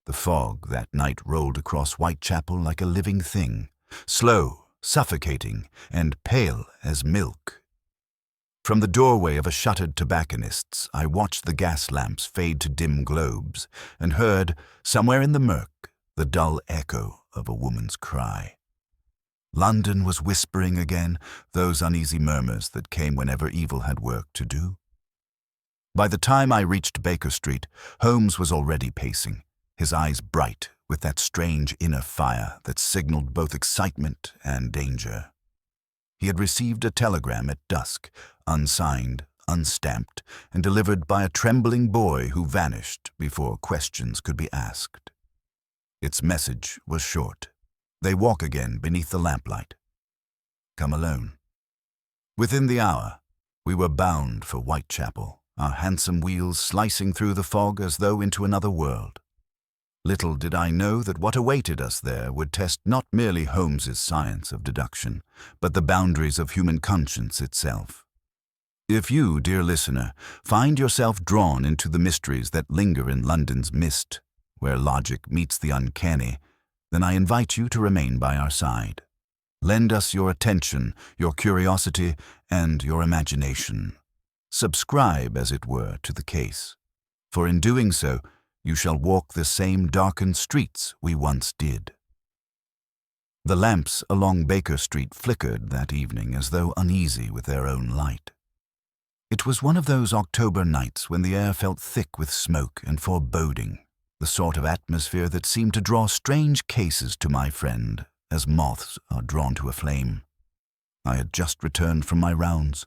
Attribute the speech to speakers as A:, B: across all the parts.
A: The fog that night rolled across Whitechapel like a living thing, slow, suffocating, and pale as milk. From the doorway of a shuttered tobacconist's, I watched the gas lamps fade to dim globes and heard, somewhere in the murk, the dull echo of a woman's cry. London was whispering again, those uneasy murmurs that came whenever evil had work to do. By the time I reached Baker Street, Holmes was already pacing, his eyes bright with that strange inner fire that signaled both excitement and danger. He had received a telegram at dusk, unsigned, unstamped, and delivered by a trembling boy who vanished before questions could be asked. Its message was short. They walk again beneath the lamplight. Come alone. Within the hour, we were bound for Whitechapel, our handsome wheels slicing through the fog as though into another world. Little did I know that what awaited us there would test not merely Holmes's science of deduction, but the boundaries of human conscience itself. If you, dear listener, find yourself drawn into the mysteries that linger in London's mist, where logic meets the uncanny, then I invite you to remain by our side. Lend us your attention, your curiosity, and your imagination. Subscribe, as it were, to the case, for in doing so, you shall walk the same darkened streets we once did. The lamps along Baker Street flickered that evening as though uneasy with their own light. It was one of those October nights when the air felt thick with smoke and foreboding, the sort of atmosphere that seemed to draw strange cases to my friend, as moths are drawn to a flame. I had just returned from my rounds,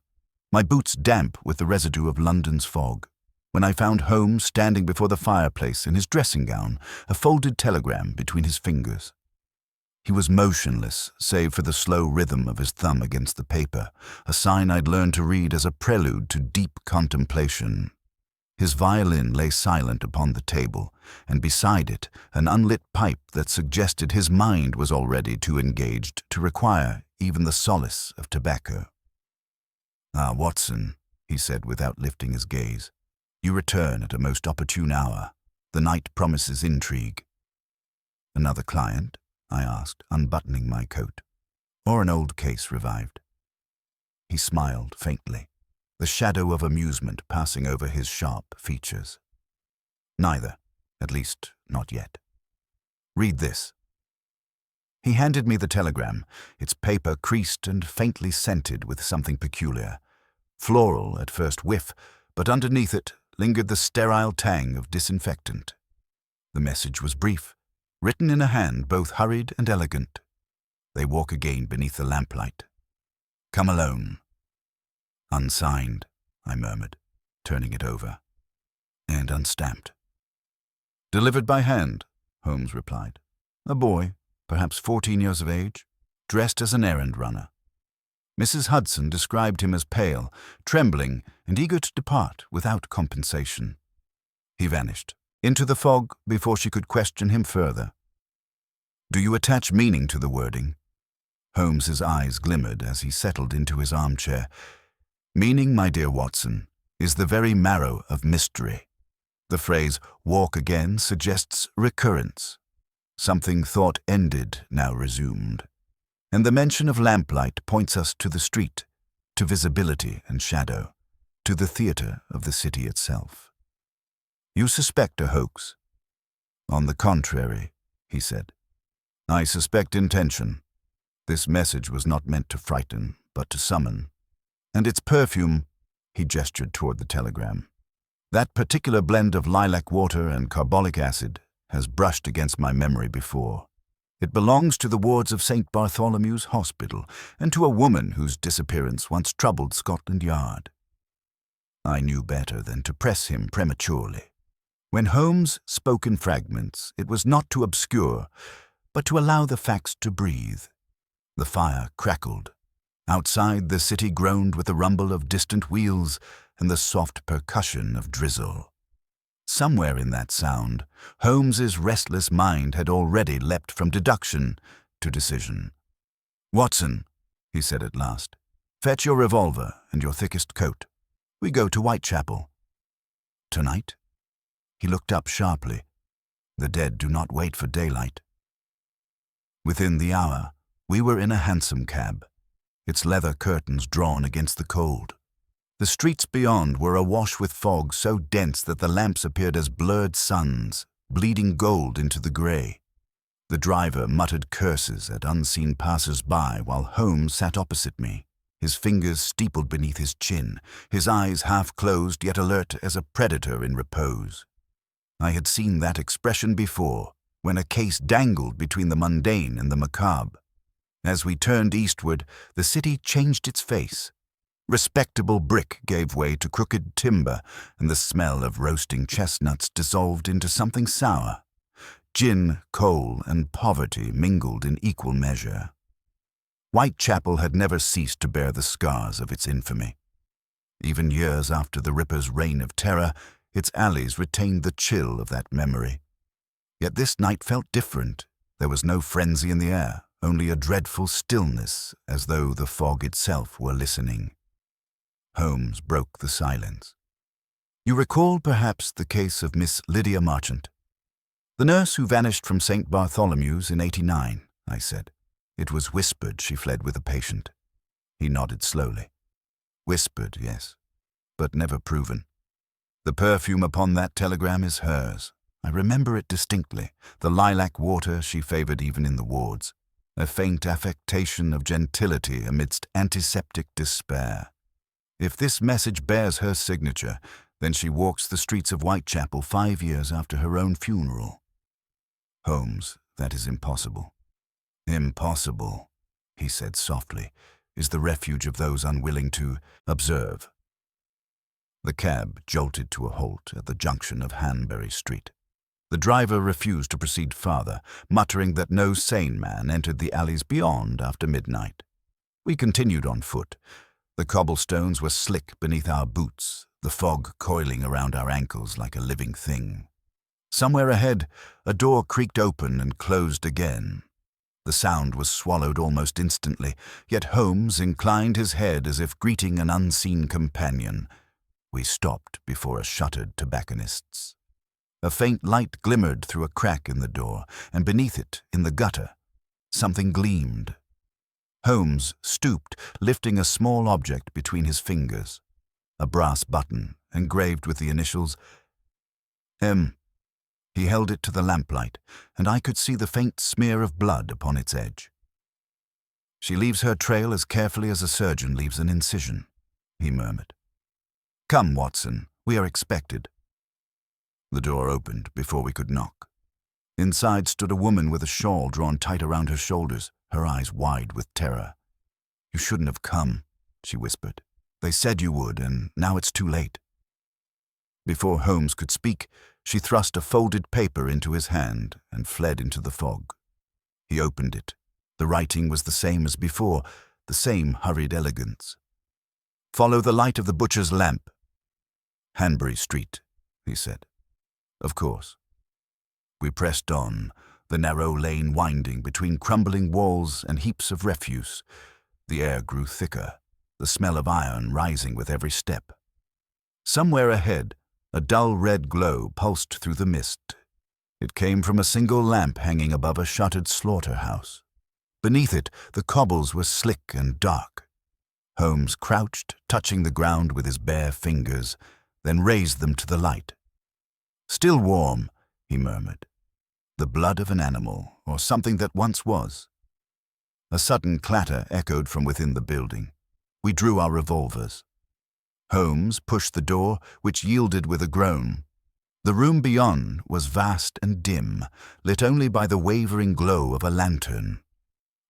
A: my boots damp with the residue of London's fog, when I found Holmes standing before the fireplace in his dressing gown, a folded telegram between his fingers. He was motionless, save for the slow rhythm of his thumb against the paper, a sign I'd learned to read as a prelude to deep contemplation. His violin lay silent upon the table, and beside it an unlit pipe that suggested his mind was already too engaged to require even the solace of tobacco. "Ah, Watson," he said without lifting his gaze, "you return at a most opportune hour. The night promises intrigue." "Another client?" I asked, unbuttoning my coat. "Or an old case revived?" He smiled faintly, the shadow of amusement passing over his sharp features. "Neither, at least not yet. Read this." He handed me the telegram, its paper creased and faintly scented with something peculiar. Floral at first whiff, but underneath it lingered the sterile tang of disinfectant. The message was brief, written in a hand both hurried and elegant. They walk again beneath the lamplight. Come alone. Unsigned, I murmured, turning it over. And unstamped. Delivered by hand, Holmes replied. A boy, perhaps 14 years of age, dressed as an errand runner. Mrs. Hudson described him as pale, trembling, and eager to depart without compensation. He vanished into the fog before she could question him further. Do you attach meaning to the wording? Holmes's eyes glimmered as he settled into his armchair. Meaning, my dear Watson, is the very marrow of mystery. The phrase walk again suggests recurrence. Something thought ended now resumed. And the mention of lamplight points us to the street, to visibility and shadow, to the theater of the city itself. You suspect a hoax? On the contrary, he said. I suspect intention. This message was not meant to frighten, but to summon. And its perfume, he gestured toward the telegram. That particular blend of lilac water and carbolic acid has brushed against my memory before. It belongs to the wards of St. Bartholomew's Hospital and to a woman whose disappearance once troubled Scotland Yard. I knew better than to press him prematurely. When Holmes spoke in fragments, it was not to obscure, but to allow the facts to breathe. The fire crackled. Outside, the city groaned with the rumble of distant wheels and the soft percussion of drizzle. Somewhere in that sound, Holmes's restless mind had already leapt from deduction to decision. Watson, he said at last, fetch your revolver and your thickest coat. We go to Whitechapel. Tonight? He looked up sharply. The dead do not wait for daylight. Within the hour, we were in a hansom cab, its leather curtains drawn against the cold. The streets beyond were awash with fog so dense that the lamps appeared as blurred suns, bleeding gold into the grey. The driver muttered curses at unseen passers-by while Holmes sat opposite me, his fingers steepled beneath his chin, his eyes half closed yet alert as a predator in repose. I had seen that expression before, when a case dangled between the mundane and the macabre. As we turned eastward, the city changed its face. Respectable brick gave way to crooked timber, and the smell of roasting chestnuts dissolved into something sour. Gin, coal, and poverty mingled in equal measure. Whitechapel had never ceased to bear the scars of its infamy. Even years after the Ripper's reign of terror, its alleys retained the chill of that memory. Yet this night felt different. There was no frenzy in the air, only a dreadful stillness, as though the fog itself were listening. Holmes broke the silence. "You recall, perhaps, the case of Miss Lydia Marchant, the nurse who vanished from St. Bartholomew's in '89, I said. It was whispered she fled with a patient. He nodded slowly. Whispered, yes, but never proven. The perfume upon that telegram is hers. I remember it distinctly, the lilac water she favored even in the wards, a faint affectation of gentility amidst antiseptic despair. If this message bears her signature, then she walks the streets of Whitechapel 5 years after her own funeral. Holmes, that is impossible. Impossible, he said softly, is the refuge of those unwilling to observe. The cab jolted to a halt at the junction of Hanbury Street. The driver refused to proceed farther, muttering that no sane man entered the alleys beyond after midnight. We continued on foot. The cobblestones were slick beneath our boots, the fog coiling around our ankles like a living thing. Somewhere ahead, a door creaked open and closed again. The sound was swallowed almost instantly, yet Holmes inclined his head as if greeting an unseen companion. We stopped before a shuttered tobacconist's. A faint light glimmered through a crack in the door, and beneath it, in the gutter, something gleamed. Holmes stooped, lifting a small object between his fingers, a brass button engraved with the initials M. He held it to the lamplight, and I could see the faint smear of blood upon its edge. "She leaves her trail as carefully as a surgeon leaves an incision," he murmured. "Come, Watson, we are expected." The door opened before we could knock. Inside stood a woman with a shawl drawn tight around her shoulders, her eyes wide with terror. "You shouldn't have come," she whispered. "They said you would, and now it's too late." Before Holmes could speak, she thrust a folded paper into his hand and fled into the fog. He opened it. The writing was the same as before, the same hurried elegance. "Follow the light of the butcher's lamp." "Hanbury Street," he said. "Of course." We pressed on, the narrow lane winding between crumbling walls and heaps of refuse. The air grew thicker, the smell of iron rising with every step. Somewhere ahead, a dull red glow pulsed through the mist. It came from a single lamp hanging above a shuttered slaughterhouse. Beneath it, the cobbles were slick and dark. Holmes crouched, touching the ground with his bare fingers, then raised them to the light. "Still warm," he murmured. "The blood of an animal, or something that once was." A sudden clatter echoed from within the building. We drew our revolvers. Holmes pushed the door, which yielded with a groan. The room beyond was vast and dim, lit only by the wavering glow of a lantern.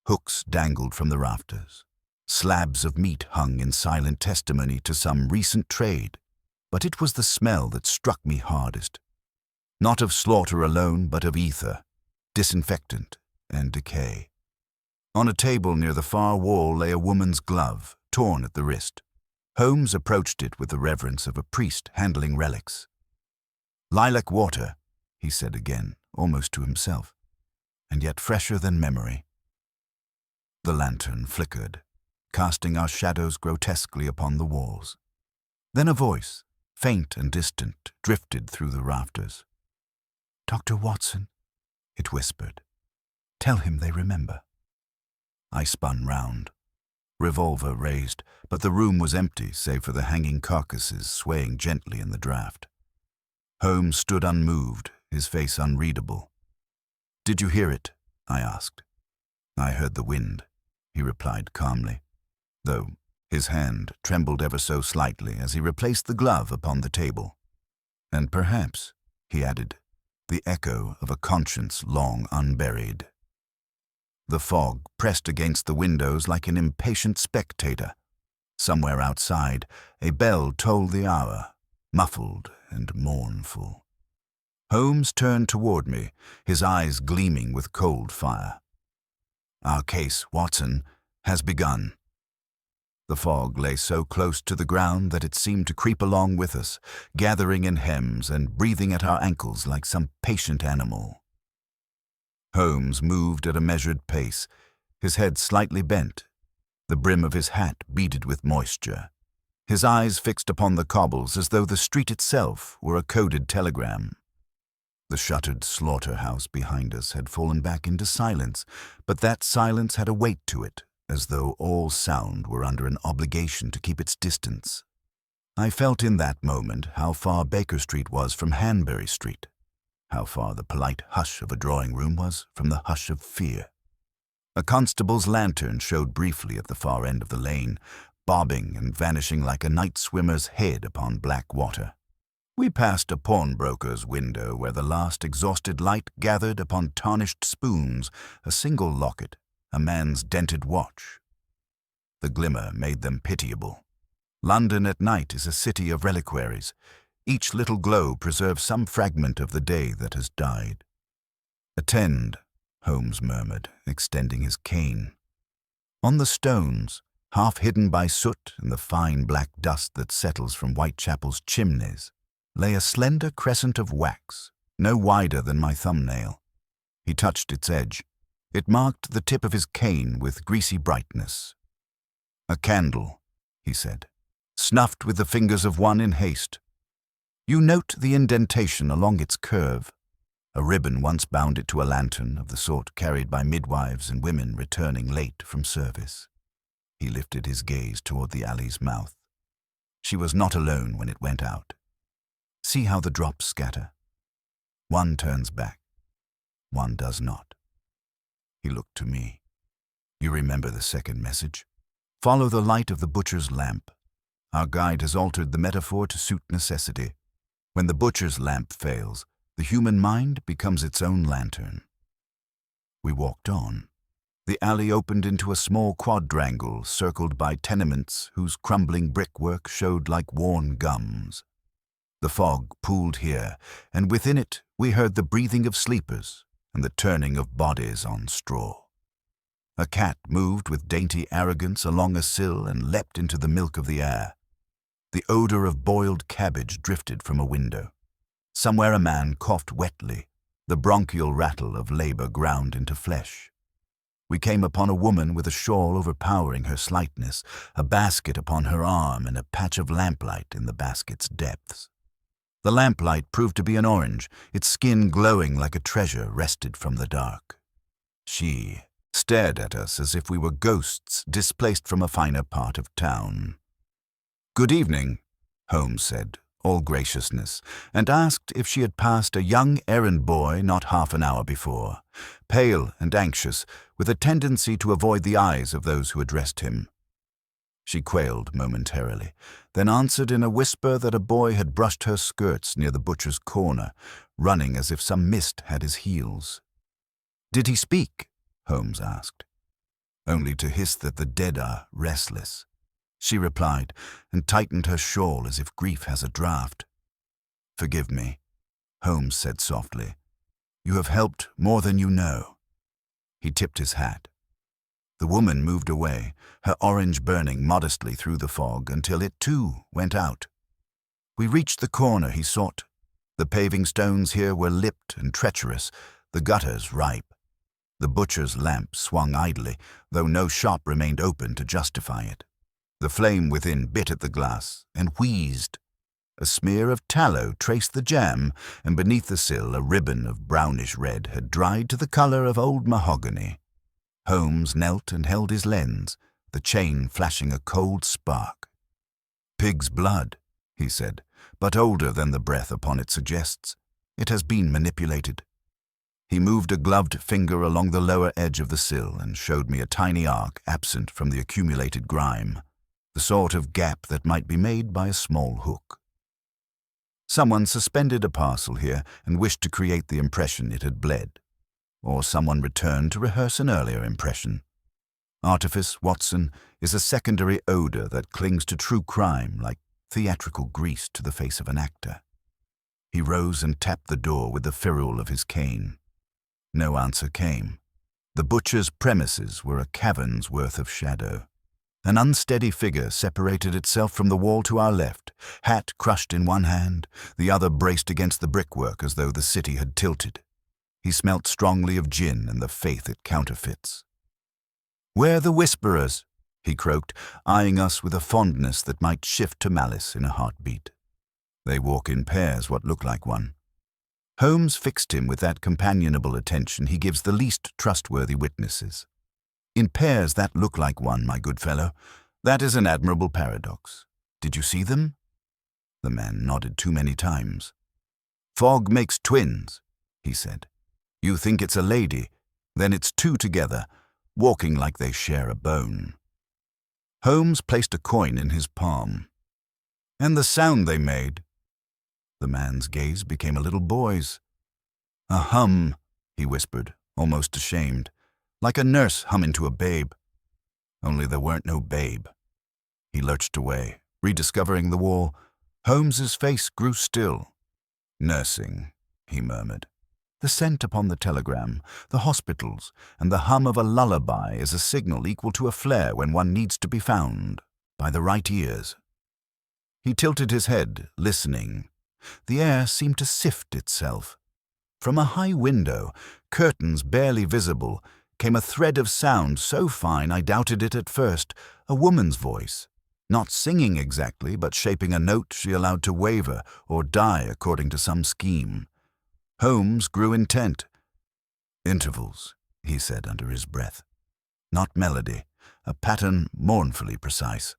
A: Hooks dangled from the rafters. Slabs of meat hung in silent testimony to some recent trade. But it was the smell that struck me hardest. Not of slaughter alone, but of ether, disinfectant, and decay. On a table near the far wall lay a woman's glove, torn at the wrist. Holmes approached it with the reverence of a priest handling relics. "Lilac water," he said again, almost to himself, and yet fresher than memory. The lantern flickered, casting our shadows grotesquely upon the walls. Then a voice, faint and distant, drifted through the rafters. "Dr. Watson," it whispered. "Tell him they remember." I spun round, revolver raised, but the room was empty save for the hanging carcasses swaying gently in the draught. Holmes stood unmoved, his face unreadable. "Did you hear it?" I asked. "I heard the wind," he replied calmly, though his hand trembled ever so slightly as he replaced the glove upon the table. "And perhaps," he added, "the echo of a conscience long unburied." The fog pressed against the windows like an impatient spectator. Somewhere outside, a bell tolled the hour, muffled and mournful. Holmes turned toward me, his eyes gleaming with cold fire. "Our case, Watson, has begun." The fog lay so close to the ground that it seemed to creep along with us, gathering in hems and breathing at our ankles like some patient animal. Holmes moved at a measured pace, his head slightly bent, the brim of his hat beaded with moisture, his eyes fixed upon the cobbles as though the street itself were a coded telegram. The shuttered slaughterhouse behind us had fallen back into silence, but that silence had a weight to it, as though all sound were under an obligation to keep its distance. I felt in that moment how far Baker Street was from Hanbury Street, how far the polite hush of a drawing-room was from the hush of fear. A constable's lantern showed briefly at the far end of the lane, bobbing and vanishing like a night swimmer's head upon black water. We passed a pawnbroker's window where the last exhausted light gathered upon tarnished spoons, a single locket, a man's dented watch. The glimmer made them pitiable. London at night is a city of reliquaries. Each little glow preserves some fragment of the day that has died. "Attend," Holmes murmured, extending his cane. On the stones, half hidden by soot and the fine black dust that settles from Whitechapel's chimneys, lay a slender crescent of wax, no wider than my thumbnail. He touched its edge. It marked the tip of his cane with greasy brightness. "A candle," he said, "snuffed with the fingers of one in haste. You note the indentation along its curve. A ribbon once bound it to a lantern of the sort carried by midwives and women returning late from service." He lifted his gaze toward the alley's mouth. "She was not alone when it went out. See how the drops scatter. One turns back, one does not." He looked to me. "You remember the second message? Follow the light of the butcher's lamp. Our guide has altered the metaphor to suit necessity. When the butcher's lamp fails, the human mind becomes its own lantern." We walked on. The alley opened into a small quadrangle circled by tenements whose crumbling brickwork showed like worn gums. The fog pooled here, and within it we heard the breathing of sleepers and the turning of bodies on straw. A cat moved with dainty arrogance along a sill and leapt into the milk of the air. The odor of boiled cabbage drifted from a window. Somewhere a man coughed wetly, the bronchial rattle of labor ground into flesh. We came upon a woman with a shawl overpowering her slightness, a basket upon her arm and a patch of lamplight in the basket's depths. The lamplight proved to be an orange, its skin glowing like a treasure wrested from the dark. She stared at us as if we were ghosts displaced from a finer part of town. "Good evening," Holmes said, all graciousness, and asked if she had passed a young errand boy not half an hour before, pale and anxious, with a tendency to avoid the eyes of those who addressed him. She quailed momentarily, then answered in a whisper that a boy had brushed her skirts near the butcher's corner, running as if some mist had his heels. "Did he speak?" Holmes asked. "Only to hiss that the dead are restless," she replied, and tightened her shawl as if grief has a draught. "Forgive me," Holmes said softly. "You have helped more than you know." He tipped his hat. The woman moved away, her orange burning modestly through the fog until it, too, went out. We reached the corner he sought. The paving stones here were lipped and treacherous, the gutters ripe. The butcher's lamp swung idly, though no shop remained open to justify it. The flame within bit at the glass and wheezed. A smear of tallow traced the jamb, and beneath the sill a ribbon of brownish red had dried to the colour of old mahogany. Holmes knelt and held his lens, the chain flashing a cold spark. "Pig's blood," he said, "but older than the breath upon it suggests. It has been manipulated." He moved a gloved finger along the lower edge of the sill and showed me a tiny arc absent from the accumulated grime, the sort of gap that might be made by a small hook. Someone suspended a parcel here and wished to create the impression it had bled. Or someone returned to rehearse an earlier impression. Artifice, Watson, is a secondary odour that clings to true crime like theatrical grease to the face of an actor. He rose and tapped the door with the ferrule of his cane. No answer came. The butcher's premises were a cavern's worth of shadow. An unsteady figure separated itself from the wall to our left, hat crushed in one hand, the other braced against the brickwork as though the city had tilted. He smelt strongly of gin and the faith it counterfeits. "Where the whisperers?" he croaked, eyeing us with a fondness that might shift to malice in a heartbeat. "They walk in pairs, what look like one." Holmes fixed him with that companionable attention he gives the least trustworthy witnesses. "In pairs that look like one, my good fellow. That is an admirable paradox. Did you see them?" The man nodded too many times. "Fog makes twins," he said. "You think it's a lady, then it's two together, walking like they share a bone." Holmes placed a coin in his palm. "And the sound they made." The man's gaze became a little boy's. "A hum," he whispered, almost ashamed. "Like a nurse humming to a babe. Only there weren't no babe." He lurched away, rediscovering the wall. Holmes's face grew still. "Nursing," he murmured. "The scent upon the telegram, the hospitals, and the hum of a lullaby is a signal equal to a flare when one needs to be found, by the right ears." He tilted his head, listening. The air seemed to sift itself. From a high window, curtains barely visible, came a thread of sound so fine I doubted it at first, a woman's voice, not singing exactly, but shaping a note she allowed to waver or die according to some scheme. Holmes grew intent. "Intervals," he said under his breath. "Not melody, a pattern mournfully precise."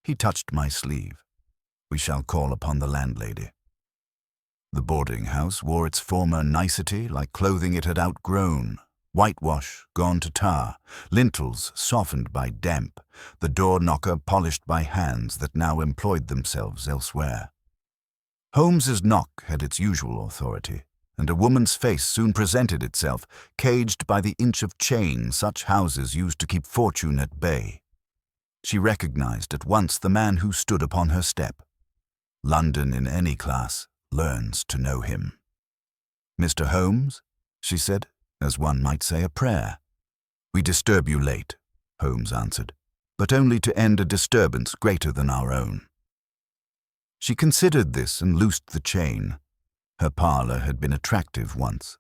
A: He touched my sleeve. "We shall call upon the landlady." The boarding-house wore its former nicety like clothing it had outgrown. Whitewash gone to tar, lintels softened by damp, the door-knocker polished by hands that now employed themselves elsewhere. Holmes's knock had its usual authority, and a woman's face soon presented itself, caged by the inch of chain such houses used to keep fortune at bay. She recognized at once the man who stood upon her step. London in any class learns to know him. "Mr. Holmes," she said, as one might say a prayer. "We disturb you late," Holmes answered, "but only to end a disturbance greater than our own." She considered this and loosed the chain. Her parlour had been attractive once.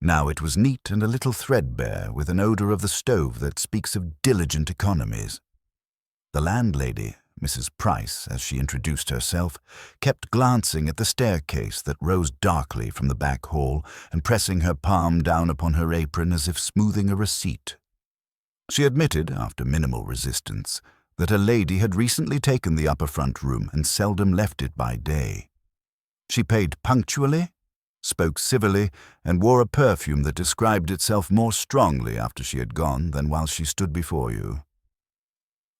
A: Now it was neat and a little threadbare, with an odour of the stove that speaks of diligent economies. The landlady, Mrs. Price, as she introduced herself, kept glancing at the staircase that rose darkly from the back hall and pressing her palm down upon her apron as if smoothing a receipt. She admitted, after minimal resistance, that a lady had recently taken the upper front room and seldom left it by day. She paid punctually, spoke civilly, and wore a perfume that described itself more strongly after she had gone than while she stood before you.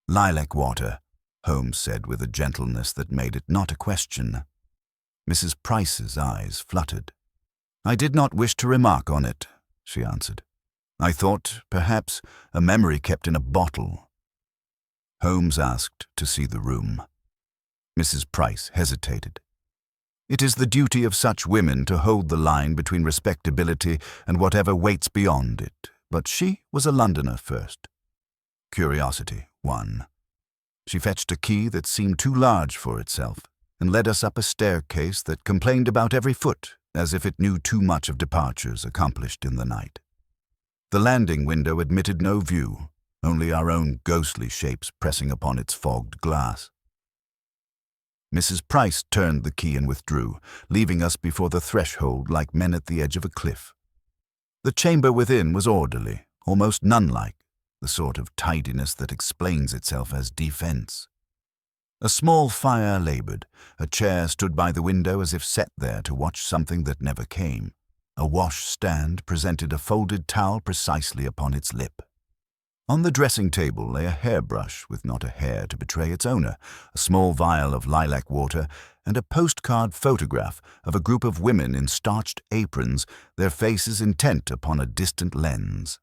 A: "Lilac water," Holmes said with a gentleness that made it not a question. Mrs. Price's eyes fluttered. "I did not wish to remark on it," she answered. "I thought, perhaps, a memory kept in a bottle." Holmes asked to see the room. Mrs. Price hesitated. It is the duty of such women to hold the line between respectability and whatever waits beyond it, but she was a Londoner first. Curiosity won. She fetched a key that seemed too large for itself, and led us up a staircase that complained about every foot, as if it knew too much of departures accomplished in the night. The landing window admitted no view, only our own ghostly shapes pressing upon its fogged glass. Mrs. Price turned the key and withdrew, leaving us before the threshold like men at the edge of a cliff. The chamber within was orderly, almost nun-like, the sort of tidiness that explains itself as defense. A small fire labored. A chair stood by the window as if set there to watch something that never came. A wash-stand presented a folded towel precisely upon its lip. On the dressing table lay a hairbrush with not a hair to betray its owner, a small vial of lilac water, and a postcard photograph of a group of women in starched aprons, their faces intent upon a distant lens.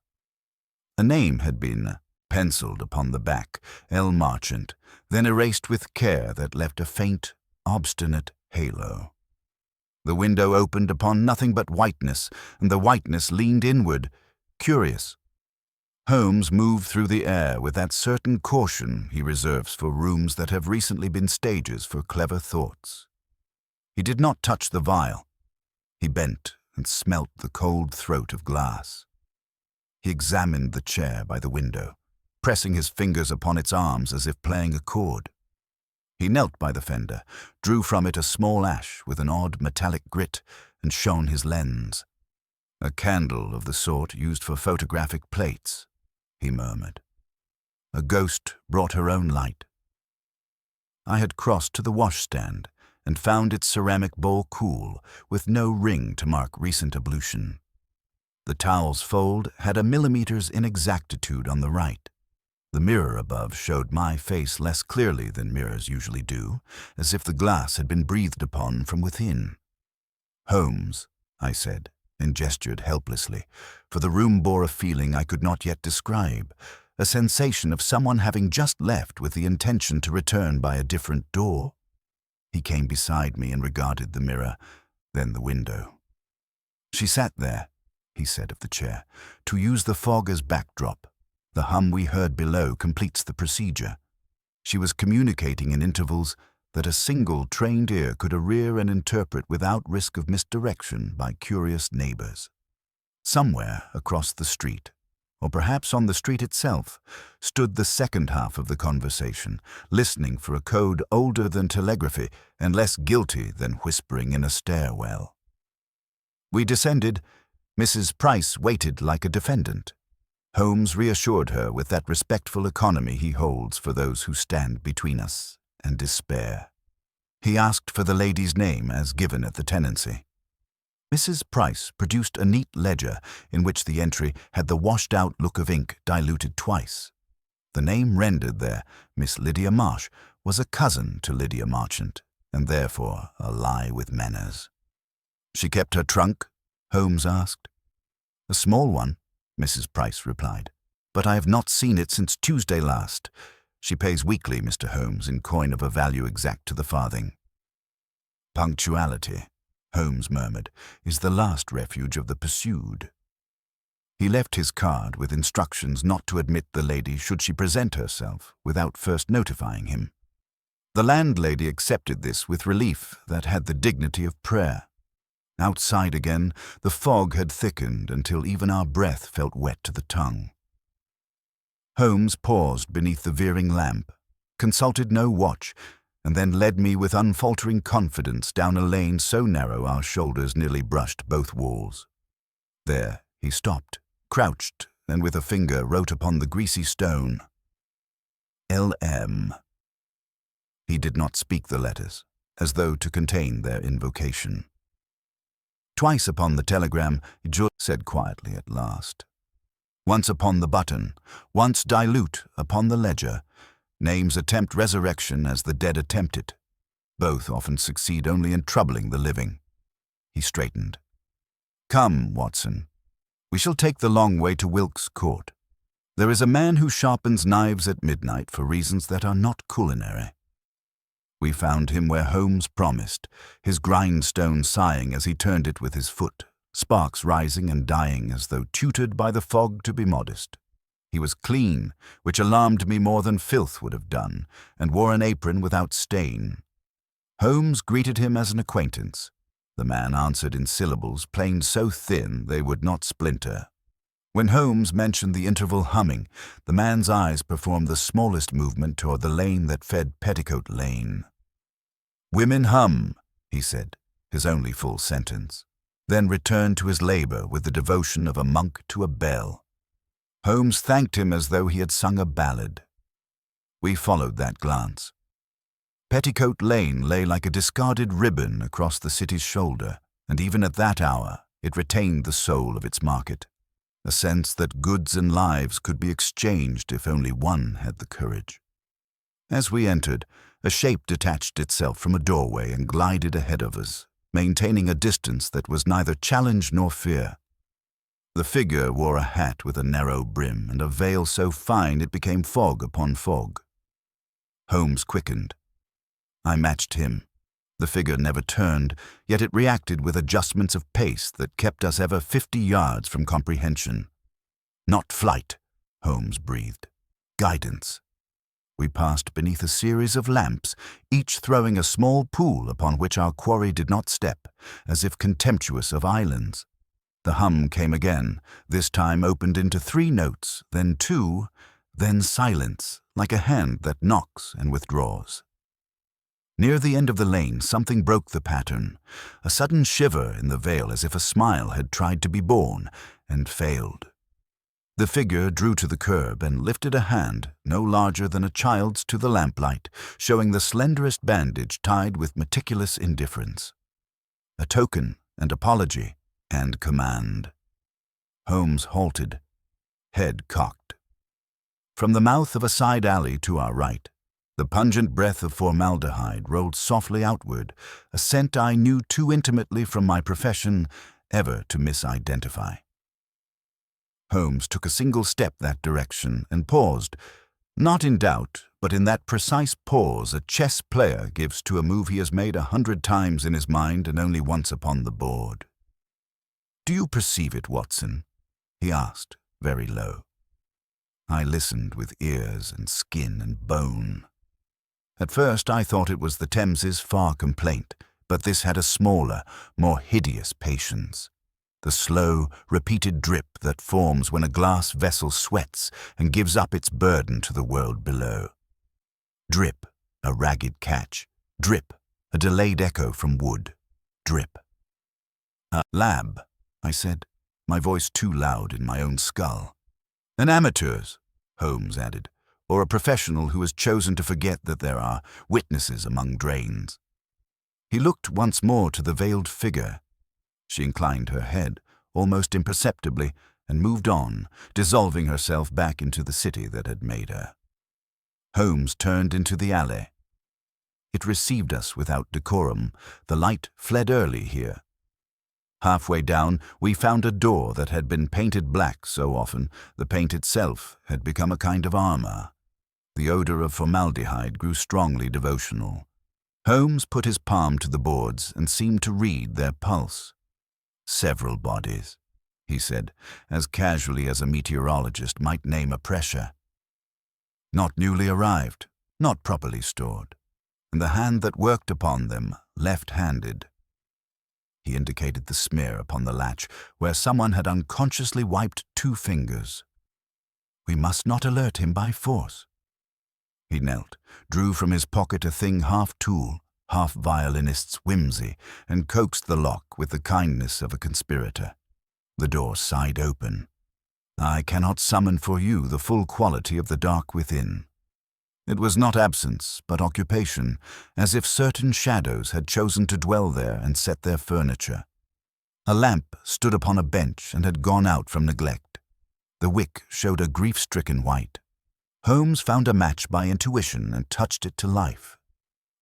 A: A name had been penciled upon the back, L. Marchant, then erased with care that left a faint, obstinate halo. The window opened upon nothing but whiteness, and the whiteness leaned inward, curious. Holmes moved through the air with that certain caution he reserves for rooms that have recently been stages for clever thoughts. He did not touch the vial. He bent and smelt the cold throat of glass. He examined the chair by the window, pressing his fingers upon its arms as if playing a chord. He knelt by the fender, drew from it a small ash with an odd metallic grit, and shone his lens. "A candle of the sort used for photographic plates," he murmured. A ghost brought her own light. I had crossed to the washstand and found its ceramic bowl cool, with no ring to mark recent ablution. The towel's fold had a millimeter's inexactitude on the right. The mirror above showed my face less clearly than mirrors usually do, as if the glass had been breathed upon from within. "Holmes," I said, and gestured helplessly, for the room bore a feeling I could not yet describe, a sensation of someone having just left with the intention to return by a different door. He came beside me and regarded the mirror, then the window. "She sat there," he said of the chair, "to use the fog as backdrop. The hum we heard below completes the procedure. She was communicating in intervals that a single trained ear could arrear and interpret without risk of misdirection by curious neighbors. Somewhere across the street, or perhaps on the street itself, stood the second half of the conversation, listening for a code older than telegraphy and less guilty than whispering in a stairwell. We descended. Mrs. Price waited like a defendant. Holmes reassured her with that respectful economy he holds for those who stand between us and despair. He asked for the lady's name as given at the tenancy. Mrs. Price produced a neat ledger in which the entry had the washed-out look of ink diluted twice. The name rendered there, Miss Lydia Marsh, was a cousin to Lydia Marchant, and therefore a lie with manners. "She kept her trunk?" Holmes asked. "A small one," Mrs. Price replied, "but I have not seen it since Tuesday last. She pays weekly, Mr. Holmes, in coin of a value exact to the farthing." "Punctuality," Holmes murmured, "is the last refuge of the pursued." He left his card with instructions not to admit the lady should she present herself without first notifying him. The landlady accepted this with relief that had the dignity of prayer. Outside again, the fog had thickened until even our breath felt wet to the tongue. Holmes paused beneath the veering lamp, consulted no watch, and then led me with unfaltering confidence down a lane so narrow our shoulders nearly brushed both walls. There he stopped, crouched, and with a finger wrote upon the greasy stone, "L.M." He did not speak the letters, as though to contain their invocation. "Twice upon the telegram," Jules said quietly at last. "Once upon the button, once dilute upon the ledger. Names attempt resurrection as the dead attempt it. Both often succeed only in troubling the living." He straightened. "Come, Watson. We shall take the long way to Wilkes Court. There is a man who sharpens knives at midnight for reasons that are not culinary." We found him where Holmes promised, his grindstone sighing as he turned it with his foot, sparks rising and dying as though tutored by the fog to be modest. He was clean, which alarmed me more than filth would have done, and wore an apron without stain. Holmes greeted him as an acquaintance. The man answered in syllables planed so thin they would not splinter. When Holmes mentioned the interval humming, the man's eyes performed the smallest movement toward the lane that fed Petticoat Lane. "Women hum," he said, his only full sentence, then returned to his labor with the devotion of a monk to a bell. Holmes thanked him as though he had sung a ballad. We followed that glance. Petticoat Lane lay like a discarded ribbon across the city's shoulder, and even at that hour it retained the soul of its market, a sense that goods and lives could be exchanged if only one had the courage. As we entered, a shape detached itself from a doorway and glided ahead of us, maintaining a distance that was neither challenge nor fear. The figure wore a hat with a narrow brim and a veil so fine it became fog upon fog. Holmes quickened. I matched him. The figure never turned, yet it reacted with adjustments of pace that kept us ever 50 yards from comprehension. "Not flight," Holmes breathed. "Guidance." We passed beneath a series of lamps, each throwing a small pool upon which our quarry did not step, as if contemptuous of islands. The hum came again, this time opened into 3 notes, then 2, then silence, like a hand that knocks and withdraws. Near the end of the lane, something broke the pattern, a sudden shiver in the veil as if a smile had tried to be born and failed. The figure drew to the curb and lifted a hand, no larger than a child's, to the lamplight, showing the slenderest bandage tied with meticulous indifference. A token and apology and command. Holmes halted, head cocked. From the mouth of a side alley to our right, the pungent breath of formaldehyde rolled softly outward, a scent I knew too intimately from my profession ever to misidentify. Holmes took a single step that direction and paused, not in doubt, but in that precise pause a chess player gives to a move he has made 100 times in his mind and only once upon the board. "Do you perceive it, Watson?" he asked, very low. I listened with ears and skin and bone. At first I thought it was the Thames's far complaint, but this had a smaller, more hideous patience. The slow, repeated drip that forms when a glass vessel sweats and gives up its burden to the world below. Drip, a ragged catch. Drip, a delayed echo from wood. Drip. "A lab," I said, my voice too loud in my own skull. "An amateur's," Holmes added, "or a professional who has chosen to forget that there are witnesses among drains." He looked once more to the veiled figure. She inclined her head, almost imperceptibly, and moved on, dissolving herself back into the city that had made her. Holmes turned into the alley. It received us without decorum. The light fled early here. Halfway down, we found a door that had been painted black so often the paint itself had become a kind of armor. The odor of formaldehyde grew strongly devotional. Holmes put his palm to the boards and seemed to read their pulse. "Several bodies," he said, as casually as a meteorologist might name a pressure. "Not newly arrived, not properly stored, and the hand that worked upon them left-handed." He indicated the smear upon the latch, where someone had unconsciously wiped 2 fingers. "We must not alert him by force." He knelt, drew from his pocket a thing half tool, half violinist's whimsy, and coaxed the lock with the kindness of a conspirator. The door sighed open. I cannot summon for you the full quality of the dark within. It was not absence, but occupation, as if certain shadows had chosen to dwell there and set their furniture. A lamp stood upon a bench and had gone out from neglect. The wick showed a grief-stricken white. Holmes found a match by intuition and touched it to life.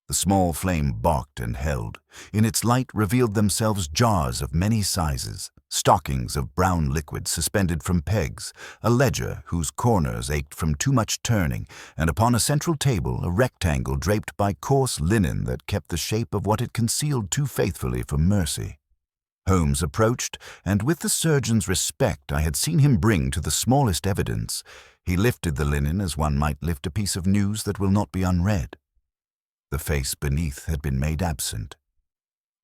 A: The small flame barked and held. In its light revealed themselves jars of many sizes, stockings of brown liquid suspended from pegs, a ledger whose corners ached from too much turning, and upon a central table a rectangle draped by coarse linen that kept the shape of what it concealed too faithfully for mercy. Holmes approached, and with the surgeon's respect I had seen him bring to the smallest evidence, he lifted the linen as one might lift a piece of news that will not be unread. The face beneath had been made absent.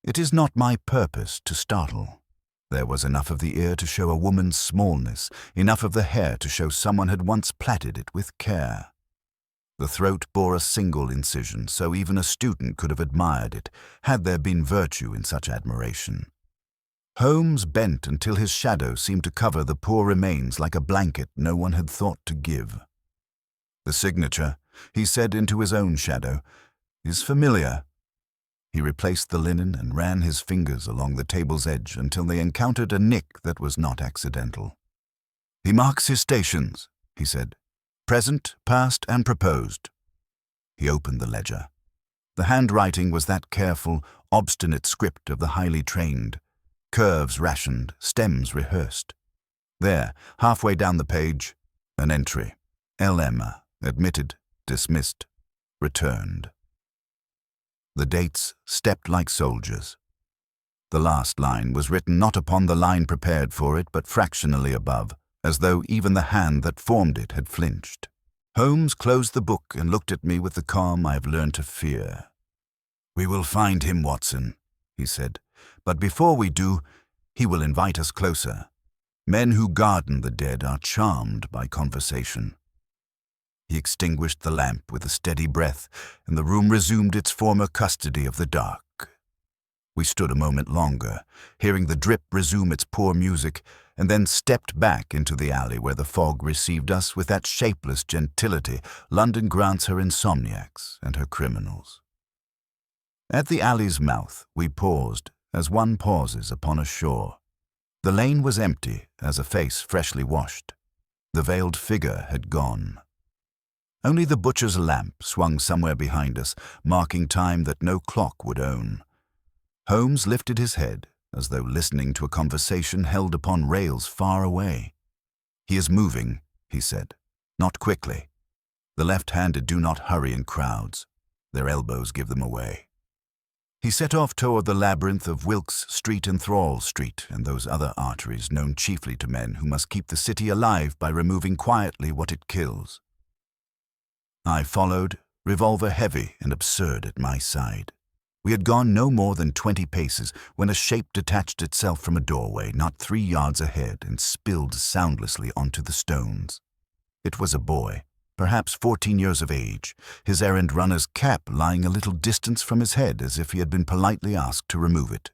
A: It is not my purpose to startle. There was enough of the ear to show a woman's smallness, enough of the hair to show someone had once plaited it with care. The throat bore a single incision, so even a student could have admired it, had there been virtue in such admiration. Holmes bent until his shadow seemed to cover the poor remains like a blanket no one had thought to give. "The signature," he said into his own shadow, "is familiar." He replaced the linen and ran his fingers along the table's edge until they encountered a nick that was not accidental. "He marks his stations," he said, "present, past, and proposed." He opened the ledger. The handwriting was that careful, obstinate script of the highly trained, curves rationed, stems rehearsed. There, halfway down the page, an entry. LM, admitted, dismissed, returned. The dates stepped like soldiers. The last line was written not upon the line prepared for it, but fractionally above, as though even the hand that formed it had flinched. Holmes closed the book and looked at me with the calm I have learned to fear. "We will find him, Watson," he said. "But before we do, he will invite us closer. Men who garden the dead are charmed by conversation." He extinguished the lamp with a steady breath, and the room resumed its former custody of the dark. We stood a moment longer, hearing the drip resume its poor music, and then stepped back into the alley where the fog received us with that shapeless gentility London grants her insomniacs and her criminals. At the alley's mouth we paused, as one pauses upon a shore. The lane was empty as a face freshly washed. The veiled figure had gone. Only the butcher's lamp swung somewhere behind us, marking time that no clock would own. Holmes lifted his head, as though listening to a conversation held upon rails far away. "He is moving," he said. "Not quickly. The left-handed do not hurry in crowds. Their elbows give them away." He set off toward the labyrinth of Wilkes Street and Thrall Street and those other arteries known chiefly to men who must keep the city alive by removing quietly what it kills. I followed, revolver heavy and absurd at my side. We had gone no more than 20 paces when a shape detached itself from a doorway not 3 yards ahead and spilled soundlessly onto the stones. It was a boy, perhaps 14 years of age, his errand-runner's cap lying a little distance from his head as if he had been politely asked to remove it.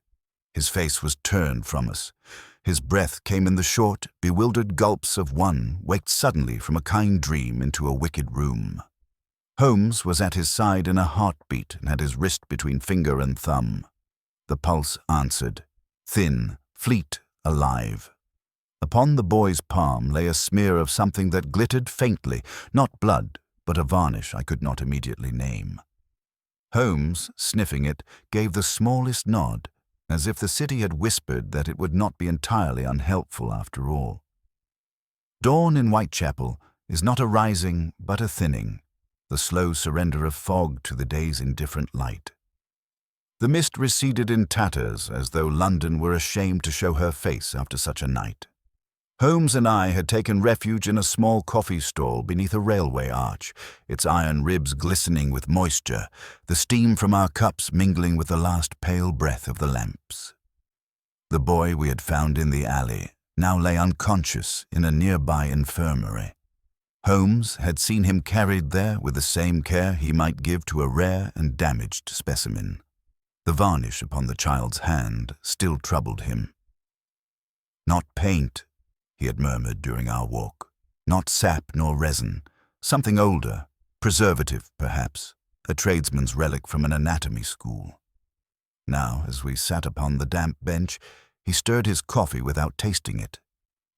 A: His face was turned from us. His breath came in the short, bewildered gulps of one waked suddenly from a kind dream into a wicked room. Holmes was at his side in a heartbeat and had his wrist between finger and thumb. The pulse answered, thin, fleet, alive. Upon the boy's palm lay a smear of something that glittered faintly, not blood, but a varnish I could not immediately name. Holmes, sniffing it, gave the smallest nod, as if the city had whispered that it would not be entirely unhelpful after all. Dawn in Whitechapel is not a rising but a thinning, the slow surrender of fog to the day's indifferent light. The mist receded in tatters as though London were ashamed to show her face after such a night. Holmes and I had taken refuge in a small coffee stall beneath a railway arch, its iron ribs glistening with moisture, the steam from our cups mingling with the last pale breath of the lamps. The boy we had found in the alley now lay unconscious in a nearby infirmary. Holmes had seen him carried there with the same care he might give to a rare and damaged specimen. The varnish upon the child's hand still troubled him. "Not paint," he had murmured during our walk. "Not sap nor resin. Something older, preservative perhaps, a tradesman's relic from an anatomy school." Now, as we sat upon the damp bench, he stirred his coffee without tasting it.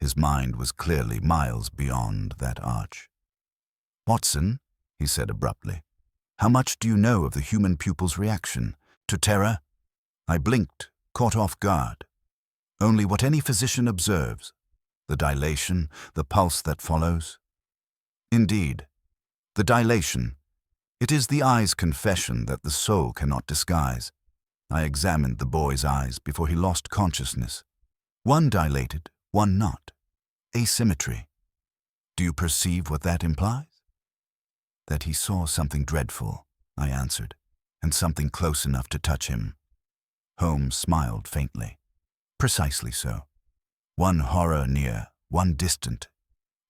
A: His mind was clearly miles beyond that arch. "Watson," he said abruptly, "how much do you know of the human pupil's reaction to terror?" I blinked, caught off guard. "Only what any physician observes. The dilation, the pulse that follows." "Indeed. The dilation. It is the eye's confession that the soul cannot disguise." I examined the boy's eyes before he lost consciousness. One dilated, one not. Asymmetry. Do you perceive what that implies? "That he saw something dreadful," I answered, "and something close enough to touch him." Holmes smiled faintly. "Precisely so. One horror near, one distant.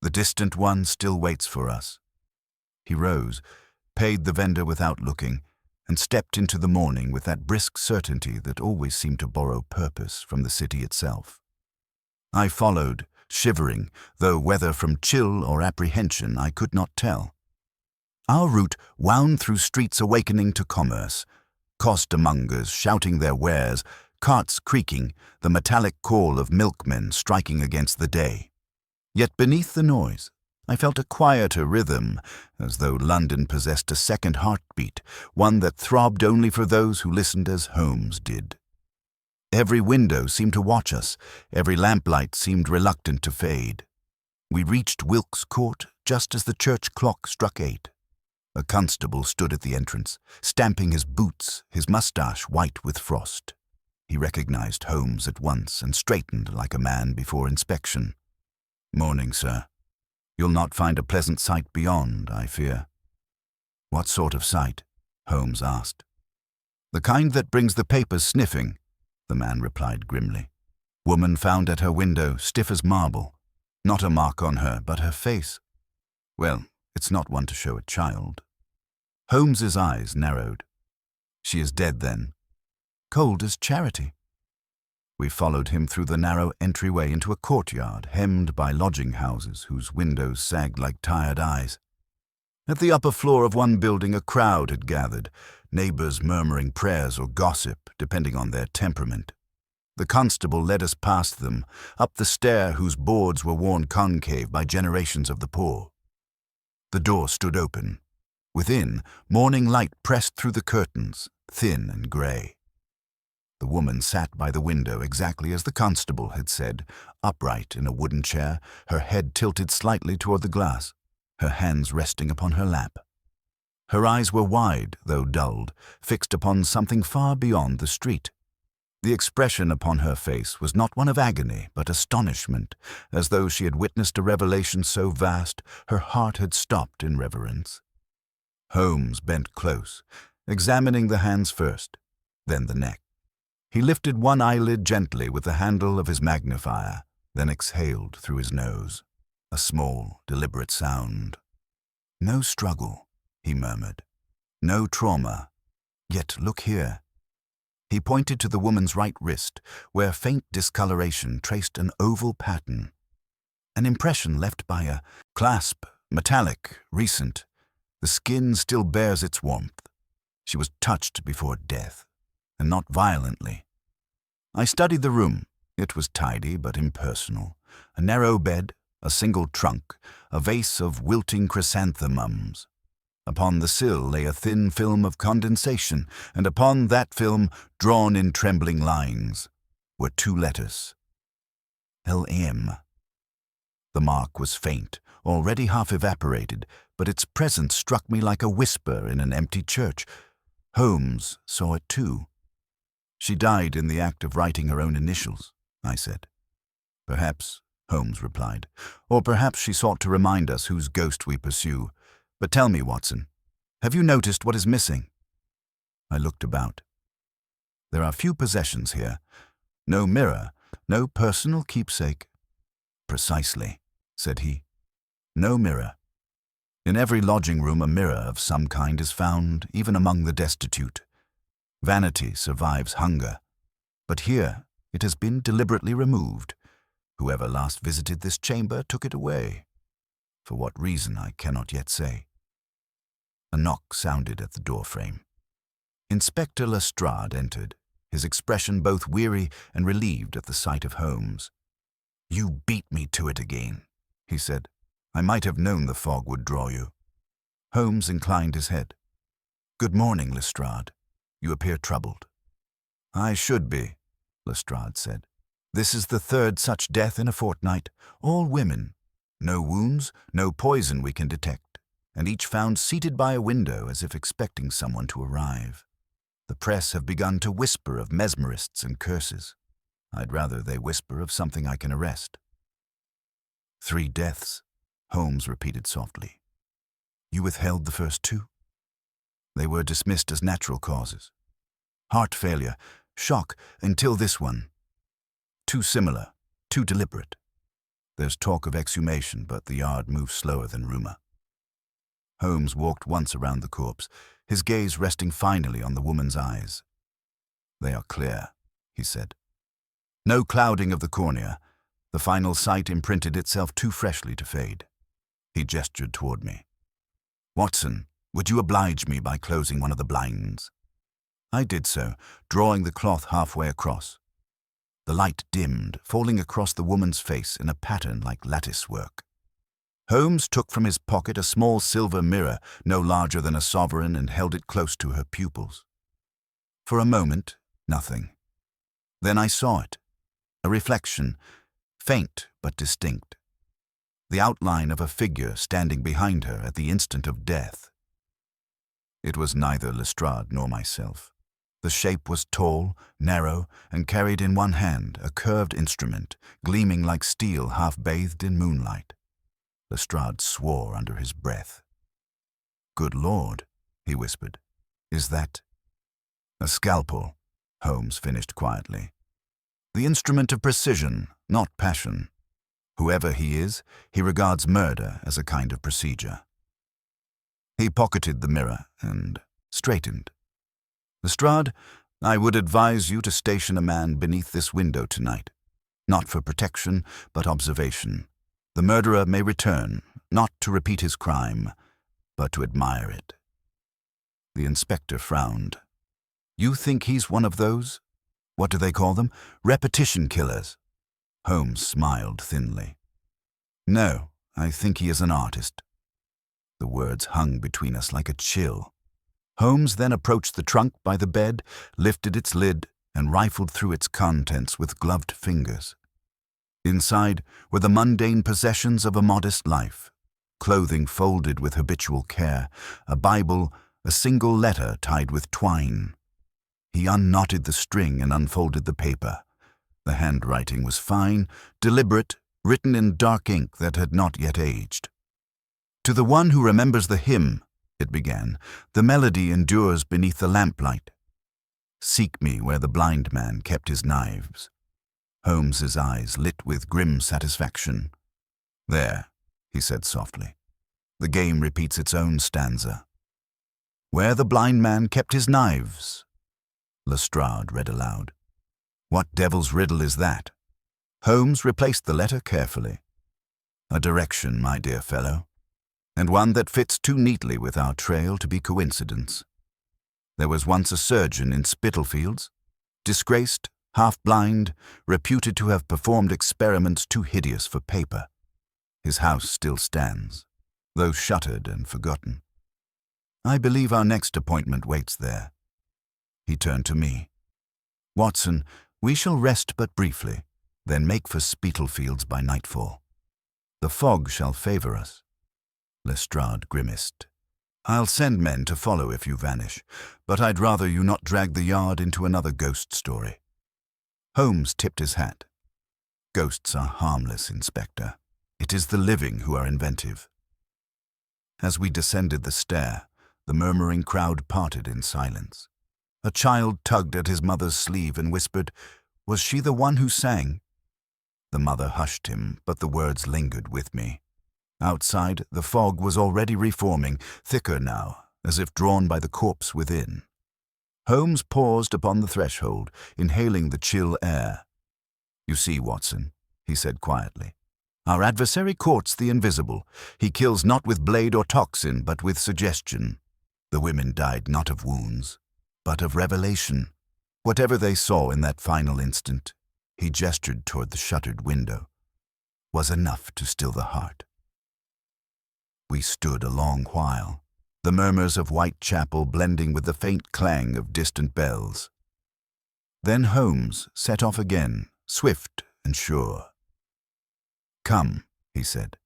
A: The distant one still waits for us." He rose, paid the vendor without looking, and stepped into the morning with that brisk certainty that always seemed to borrow purpose from the city itself. I followed, shivering, though whether from chill or apprehension I could not tell. Our route wound through streets awakening to commerce, costermongers shouting their wares, carts creaking, the metallic call of milkmen striking against the day. Yet beneath the noise, I felt a quieter rhythm, as though London possessed a second heartbeat, one that throbbed only for those who listened as Holmes did. Every window seemed to watch us, every lamplight seemed reluctant to fade. We reached Wilkes Court just as the church clock struck 8. A constable stood at the entrance, stamping his boots, his moustache white with frost. He recognized Holmes at once and straightened like a man before inspection. "Morning, sir. You'll not find a pleasant sight beyond, I fear." "What sort of sight?" Holmes asked. "The kind that brings the papers sniffing," the man replied grimly. "Woman found at her window, stiff as marble. Not a mark on her, but her face. Well, it's not one to show a child." Holmes's eyes narrowed. "She is dead, then?" "Cold as charity." We followed him through the narrow entryway into a courtyard hemmed by lodging houses whose windows sagged like tired eyes. At the upper floor of one building a crowd had gathered, neighbors murmuring prayers or gossip, depending on their temperament. The constable led us past them, up the stair whose boards were worn concave by generations of the poor. The door stood open. Within, morning light pressed through the curtains, thin and grey. The woman sat by the window exactly as the constable had said, upright in a wooden chair, her head tilted slightly toward the glass, her hands resting upon her lap. Her eyes were wide, though dulled, fixed upon something far beyond the street. The expression upon her face was not one of agony, but astonishment, as though she had witnessed a revelation so vast her heart had stopped in reverence. Holmes bent close, examining the hands first, then the neck. He lifted one eyelid gently with the handle of his magnifier, then exhaled through his nose. A small, deliberate sound. "No struggle," he murmured. "No trauma. Yet look here." He pointed to the woman's right wrist, where faint discoloration traced an oval pattern. An impression left by a clasp, metallic, recent. The skin still bears its warmth. She was touched before death, and not violently. I studied the room. It was tidy but impersonal. A narrow bed, a single trunk, a vase of wilting chrysanthemums. Upon the sill lay a thin film of condensation, and upon that film, drawn in trembling lines, were 2 letters. L.M. The mark was faint, already half evaporated, but its presence struck me like a whisper in an empty church. Holmes saw it too. "She died in the act of writing her own initials," I said. "Perhaps," Holmes replied, "or perhaps she sought to remind us whose ghost we pursue. But tell me, Watson, have you noticed what is missing?" I looked about. There are few possessions here. No mirror, no personal keepsake. "Precisely," said he. "No mirror. In every lodging room a mirror of some kind is found, even among the destitute. Vanity survives hunger. But here it has been deliberately removed. Whoever last visited this chamber took it away. For what reason I cannot yet say." A knock sounded at the doorframe. Inspector Lestrade entered, his expression both weary and relieved at the sight of Holmes. "You beat me to it again," he said. "I might have known the fog would draw you." Holmes inclined his head. "Good morning, Lestrade. You appear troubled." "I should be," Lestrade said. "This is the 3rd such death in a fortnight, all women. No wounds, no poison we can detect, and each found seated by a window as if expecting someone to arrive. The press have begun to whisper of mesmerists and curses. I'd rather they whisper of something I can arrest." 3 deaths, Holmes repeated softly. "You withheld the first 2? They were dismissed as natural causes. Heart failure, shock, until this one. Too similar, too deliberate. There's talk of exhumation, but the yard moves slower than rumor." Holmes walked once around the corpse, his gaze resting finally on the woman's eyes. "They are clear," he said. "No clouding of the cornea. The final sight imprinted itself too freshly to fade." He gestured toward me. "Watson, would you oblige me by closing one of the blinds?" I did so, drawing the cloth halfway across. The light dimmed, falling across the woman's face in a pattern like lattice work. Holmes took from his pocket a small silver mirror, no larger than a sovereign, and held it close to her pupils. For a moment, nothing. Then I saw it. A reflection, faint but distinct. The outline of a figure standing behind her at the instant of death. It was neither Lestrade nor myself. The shape was tall, narrow, and carried in one hand a curved instrument, gleaming like steel half-bathed in moonlight. Lestrade swore under his breath. "Good Lord," he whispered. "Is that—" "A scalpel," Holmes finished quietly. "The instrument of precision, not passion. Whoever he is, he regards murder as a kind of procedure." He pocketed the mirror and straightened. "Lestrade, I would advise you to station a man beneath this window tonight. Not for protection, but observation. The murderer may return, not to repeat his crime, but to admire it." The inspector frowned. "You think he's one of those? What do they call them? Repetition killers?" Holmes smiled thinly. "No, I think he is an artist." The words hung between us like a chill. Holmes then approached the trunk by the bed, lifted its lid, and rifled through its contents with gloved fingers. Inside were the mundane possessions of a modest life: clothing folded with habitual care, a Bible, a single letter tied with twine. He unknotted the string and unfolded the paper. The handwriting was fine, deliberate, written in dark ink that had not yet aged. "To the one who remembers the hymn," it began, "the melody endures beneath the lamplight. Seek me where the blind man kept his knives." Holmes's eyes lit with grim satisfaction. "There," he said softly. "The game repeats its own stanza. Where the blind man kept his knives." Lestrade read aloud. "What devil's riddle is that?" Holmes replaced the letter carefully. "A direction, my dear fellow, and one that fits too neatly with our trail to be coincidence. There was once a surgeon in Spitalfields, disgraced, half-blind, reputed to have performed experiments too hideous for paper. His house still stands, though shuttered and forgotten. I believe our next appointment waits there." He turned to me. "Watson, we shall rest but briefly, then make for Spitalfields by nightfall. The fog shall favor us." Lestrade grimaced. "I'll send men to follow if you vanish, but I'd rather you not drag the yard into another ghost story." Holmes tipped his hat. "Ghosts are harmless, Inspector. It is the living who are inventive." As we descended the stair, the murmuring crowd parted in silence. A child tugged at his mother's sleeve and whispered, "Was she the one who sang?" The mother hushed him, but the words lingered with me. Outside, the fog was already reforming, thicker now, as if drawn by the corpse within. Holmes paused upon the threshold, inhaling the chill air. "You see, Watson," he said quietly, "our adversary courts the invisible. He kills not with blade or toxin, but with suggestion. The women died not of wounds, but of revelation. Whatever they saw in that final instant," he gestured toward the shuttered window, "was enough to still the heart." We stood a long while, the murmurs of Whitechapel blending with the faint clang of distant bells. Then Holmes set off again, swift and sure. "Come," he said,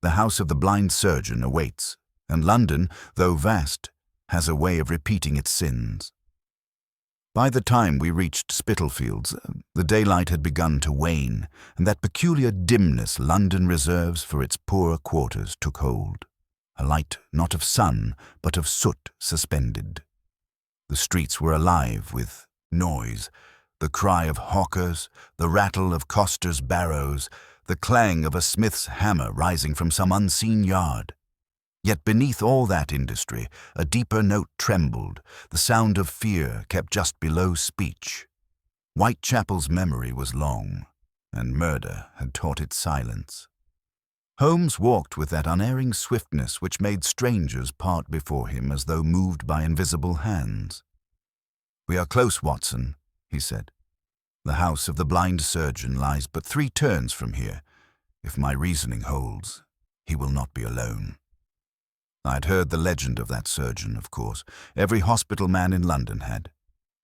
A: "the house of the blind surgeon awaits, and London, though vast, has a way of repeating its sins." By the time we reached Spitalfields, the daylight had begun to wane, and that peculiar dimness London reserves for its poorer quarters took hold. A light not of sun, but of soot suspended. The streets were alive with noise, the cry of hawkers, the rattle of costers' barrows, the clang of a smith's hammer rising from some unseen yard. Yet beneath all that industry, a deeper note trembled, the sound of fear kept just below speech. Whitechapel's memory was long, and murder had taught it silence. Holmes walked with that unerring swiftness which made strangers part before him as though moved by invisible hands. "We are close, Watson," he said. "The house of the blind surgeon lies but 3 turns from here. If my reasoning holds, he will not be alone." I'd heard the legend of that surgeon, of course. Every hospital man in London had.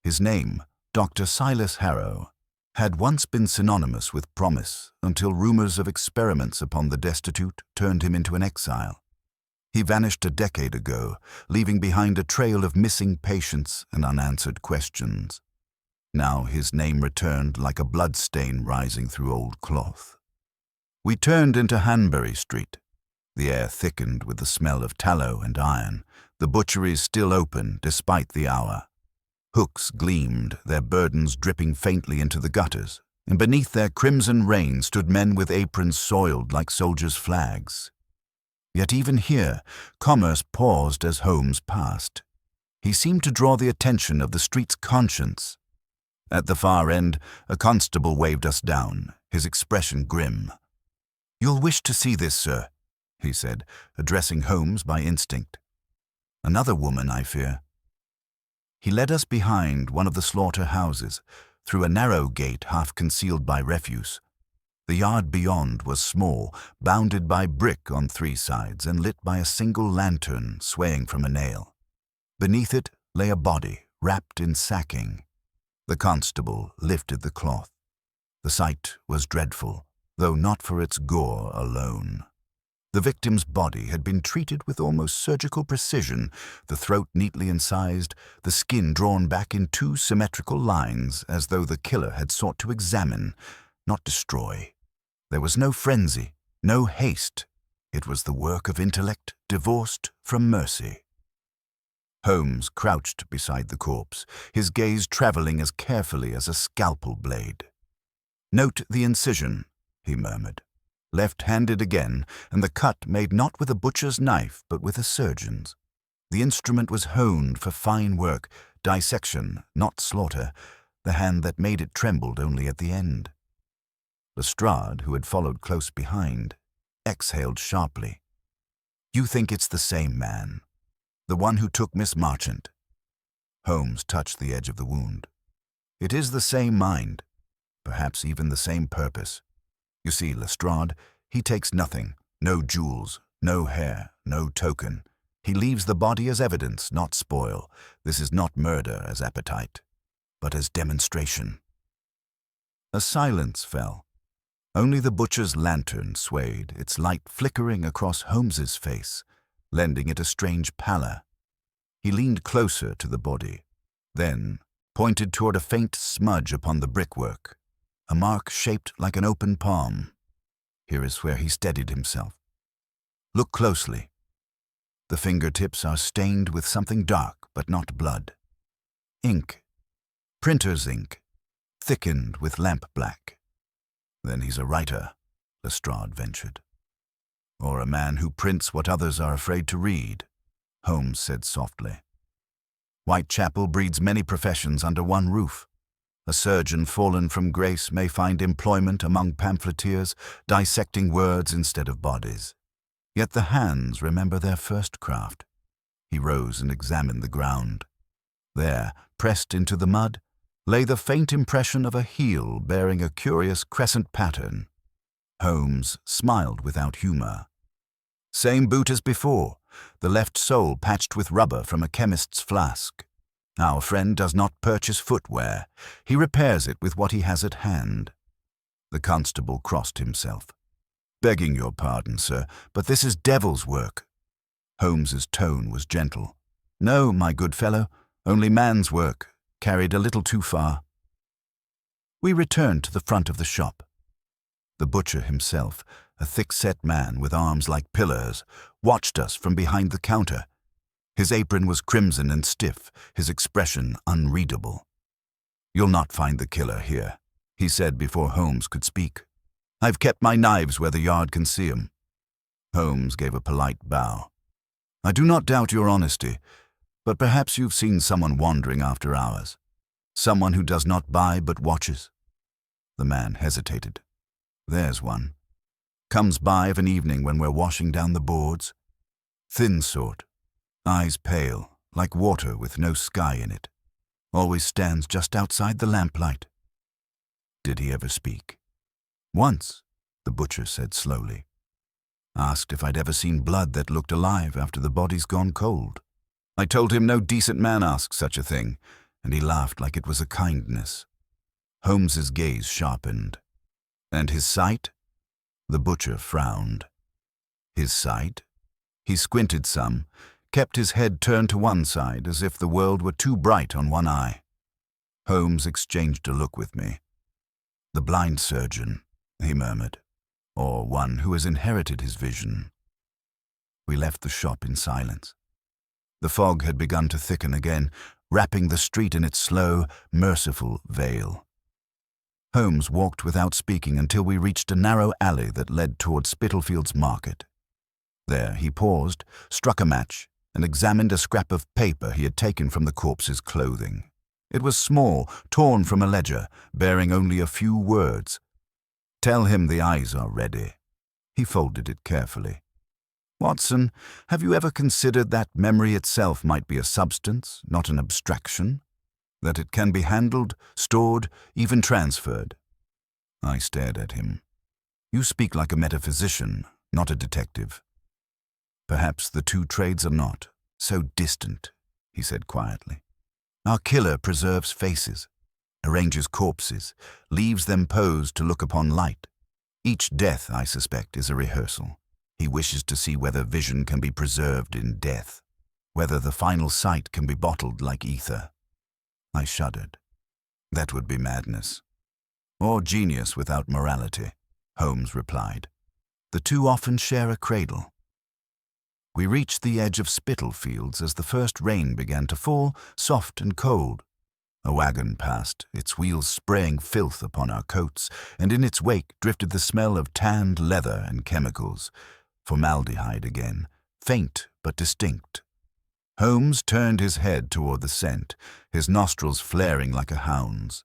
A: His name, Dr. Silas Harrow, had once been synonymous with promise until rumors of experiments upon the destitute turned him into an exile. He vanished a decade ago, leaving behind a trail of missing patients and unanswered questions. Now his name returned like a bloodstain rising through old cloth. We turned into Hanbury Street. The air thickened with the smell of tallow and iron, the butcheries still open despite the hour. Hooks gleamed, their burdens dripping faintly into the gutters, and beneath their crimson rain stood men with aprons soiled like soldiers' flags. Yet even here, commerce paused as Holmes passed. He seemed to draw the attention of the street's conscience. At the far end, a constable waved us down, his expression grim. "You'll wish to see this, sir," he said, addressing Holmes by instinct. "Another woman, I fear." He led us behind one of the slaughter-houses, through a narrow gate half concealed by refuse. The yard beyond was small, bounded by brick on 3 sides and lit by a single lantern swaying from a nail. Beneath it lay a body, wrapped in sacking. The constable lifted the cloth. The sight was dreadful, though not for its gore alone. The victim's body had been treated with almost surgical precision, the throat neatly incised, the skin drawn back in 2 symmetrical lines as though the killer had sought to examine, not destroy. There was no frenzy, no haste. It was the work of intellect divorced from mercy. Holmes crouched beside the corpse, his gaze traveling as carefully as a scalpel blade. "Note the incision," he murmured. Left-handed again, and the cut made not with a butcher's knife, but with a surgeon's. The instrument was honed for fine work, dissection, not slaughter. The hand that made it trembled only at the end. Lestrade, who had followed close behind, exhaled sharply. "You think it's the same man, the one who took Miss Marchant?" Holmes touched the edge of the wound. "It is the same mind, perhaps even the same purpose. You see, Lestrade, he takes nothing, no jewels, no hair, no token. He leaves the body as evidence, not spoil. This is not murder as appetite, but as demonstration." A silence fell. Only the butcher's lantern swayed, its light flickering across Holmes's face, lending it a strange pallor. He leaned closer to the body, then pointed toward a faint smudge upon the brickwork. A mark shaped like an open palm. Here is where he steadied himself. "Look closely. The fingertips are stained with something dark, but not blood. Ink. Printer's ink, thickened with lamp black." "Then he's a writer," Lestrade ventured. "Or a man who prints what others are afraid to read," Holmes said softly. "Whitechapel breeds many professions under one roof. A surgeon fallen from grace may find employment among pamphleteers, dissecting words instead of bodies. Yet the hands remember their first craft." He rose and examined the ground. There, pressed into the mud, lay the faint impression of a heel bearing a curious crescent pattern. Holmes smiled without humor. "Same boot as before, the left sole patched with rubber from a chemist's flask. Our friend does not purchase footwear. He repairs it with what he has at hand." The constable crossed himself. "Begging your pardon, sir, but this is devil's work." Holmes's tone was gentle. "No, my good fellow, only man's work, carried a little too far." We returned to the front of the shop. The butcher himself, a thick-set man with arms like pillars, watched us from behind the counter. His apron was crimson and stiff, his expression unreadable. "You'll not find the killer here," he said before Holmes could speak. "I've kept my knives where the yard can see 'em." Holmes gave a polite bow. I do not doubt your honesty, but perhaps you've seen someone wandering after hours. Someone who does not buy but watches." The man hesitated. "There's one. Comes by of an evening when we're washing down the boards. Thin sort, eyes pale, like water with no sky in it. Always stands just outside the lamplight." "Did he ever speak?" "Once," the butcher said slowly. "Asked if I'd ever seen blood that looked alive after the body's gone cold. I told him no decent man asks such a thing, and he laughed like it was a kindness." Holmes's gaze sharpened. "And his sight?" The butcher frowned. "His sight?" He squinted some, kept his head turned to one side as if the world were too bright on one eye. Holmes exchanged a look with me. "The blind surgeon," he murmured, "or one who has inherited his vision." We left the shop in silence. The fog had begun to thicken again, wrapping the street in its slow, merciful veil. Holmes walked without speaking until we reached a narrow alley that led toward Spitalfields Market. There he paused, struck a match, and examined a scrap of paper he had taken from the corpse's clothing. It was small, torn from a ledger, bearing only a few words. "Tell him the eyes are ready." He folded it carefully. "Watson, have you ever considered that memory itself might be a substance, not an abstraction? That it can be handled, stored, even transferred?" I stared at him. "You speak like a metaphysician, not a detective." "Perhaps the two trades are not so distant," he said quietly. "Our killer preserves faces, arranges corpses, leaves them posed to look upon light. Each death, I suspect, is a rehearsal. He wishes to see whether vision can be preserved in death, whether the final sight can be bottled like ether." I shuddered. "That would be madness. Or genius without morality," Holmes replied. "The two often share a cradle." We reached the edge of Spitalfields as the first rain began to fall, soft and cold. A wagon passed, its wheels spraying filth upon our coats, and in its wake drifted the smell of tanned leather and chemicals. Formaldehyde again, faint but distinct. Holmes turned his head toward the scent, his nostrils flaring like a hound's.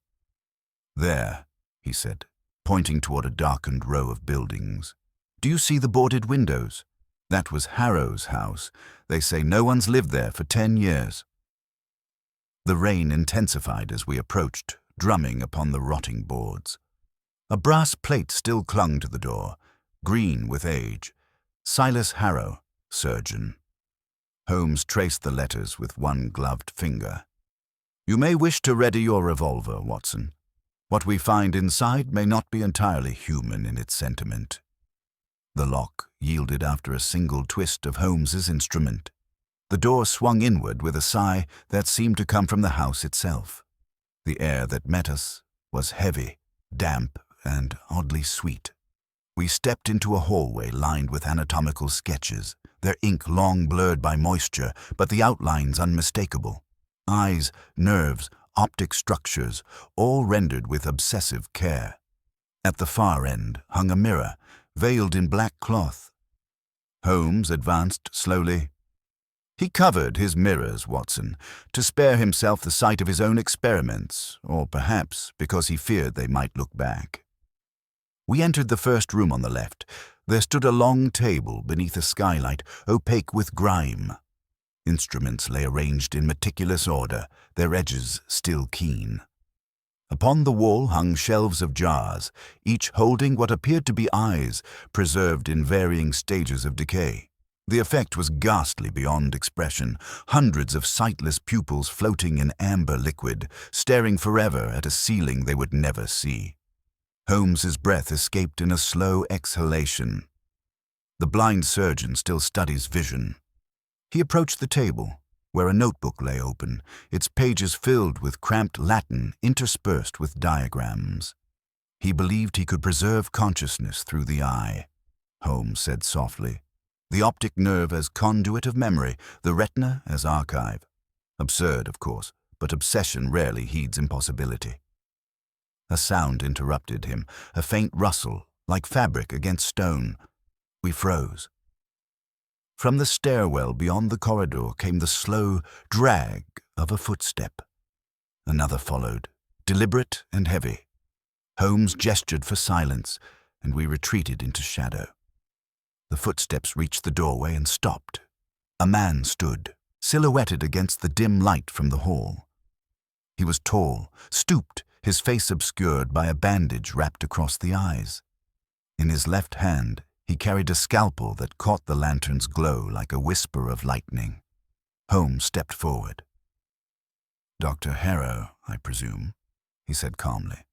A: "There," he said, pointing toward a darkened row of buildings. "Do you see the boarded windows? That was Harrow's house. They say no one's lived there for 10 years. The rain intensified as we approached, drumming upon the rotting boards. A brass plate still clung to the door, green with age. Silas Harrow, surgeon. Holmes traced the letters with one gloved finger. "You may wish to ready your revolver, Watson. What we find inside may not be entirely human in its sentiment." The lock yielded after a single twist of Holmes's instrument. The door swung inward with a sigh that seemed to come from the house itself. The air that met us was heavy, damp, and oddly sweet. We stepped into a hallway lined with anatomical sketches, their ink long blurred by moisture, but the outlines unmistakable. Eyes, nerves, optic structures, all rendered with obsessive care. At the far end hung a mirror, veiled in black cloth. Holmes advanced slowly. He covered his mirrors, Watson, to spare himself the sight of his own experiments, or perhaps because he feared they might look back. We entered the first room on the left. There stood a long table beneath a skylight, opaque with grime. Instruments lay arranged in meticulous order, their edges still keen. Upon the wall hung shelves of jars, each holding what appeared to be eyes, preserved in varying stages of decay. The effect was ghastly beyond expression, hundreds of sightless pupils floating in amber liquid, staring forever at a ceiling they would never see. Holmes's breath escaped in a slow exhalation. The blind surgeon still studies vision. He approached the table, where a notebook lay open, its pages filled with cramped Latin interspersed with diagrams. He believed he could preserve consciousness through the eye, Holmes said softly. The optic nerve as conduit of memory, the retina as archive. Absurd, of course, but obsession rarely heeds impossibility. A sound interrupted him, a faint rustle, like fabric against stone. We froze. From the stairwell beyond the corridor came the slow drag of a footstep. Another followed, deliberate and heavy. Holmes gestured for silence, and we retreated into shadow. The footsteps reached the doorway and stopped. A man stood, silhouetted against the dim light from the hall. He was tall, stooped, his face obscured by a bandage wrapped across the eyes. In his left hand, he carried a scalpel that caught the lantern's glow like a whisper of lightning. Holmes stepped forward. "Dr. Harrow, I presume," he said calmly.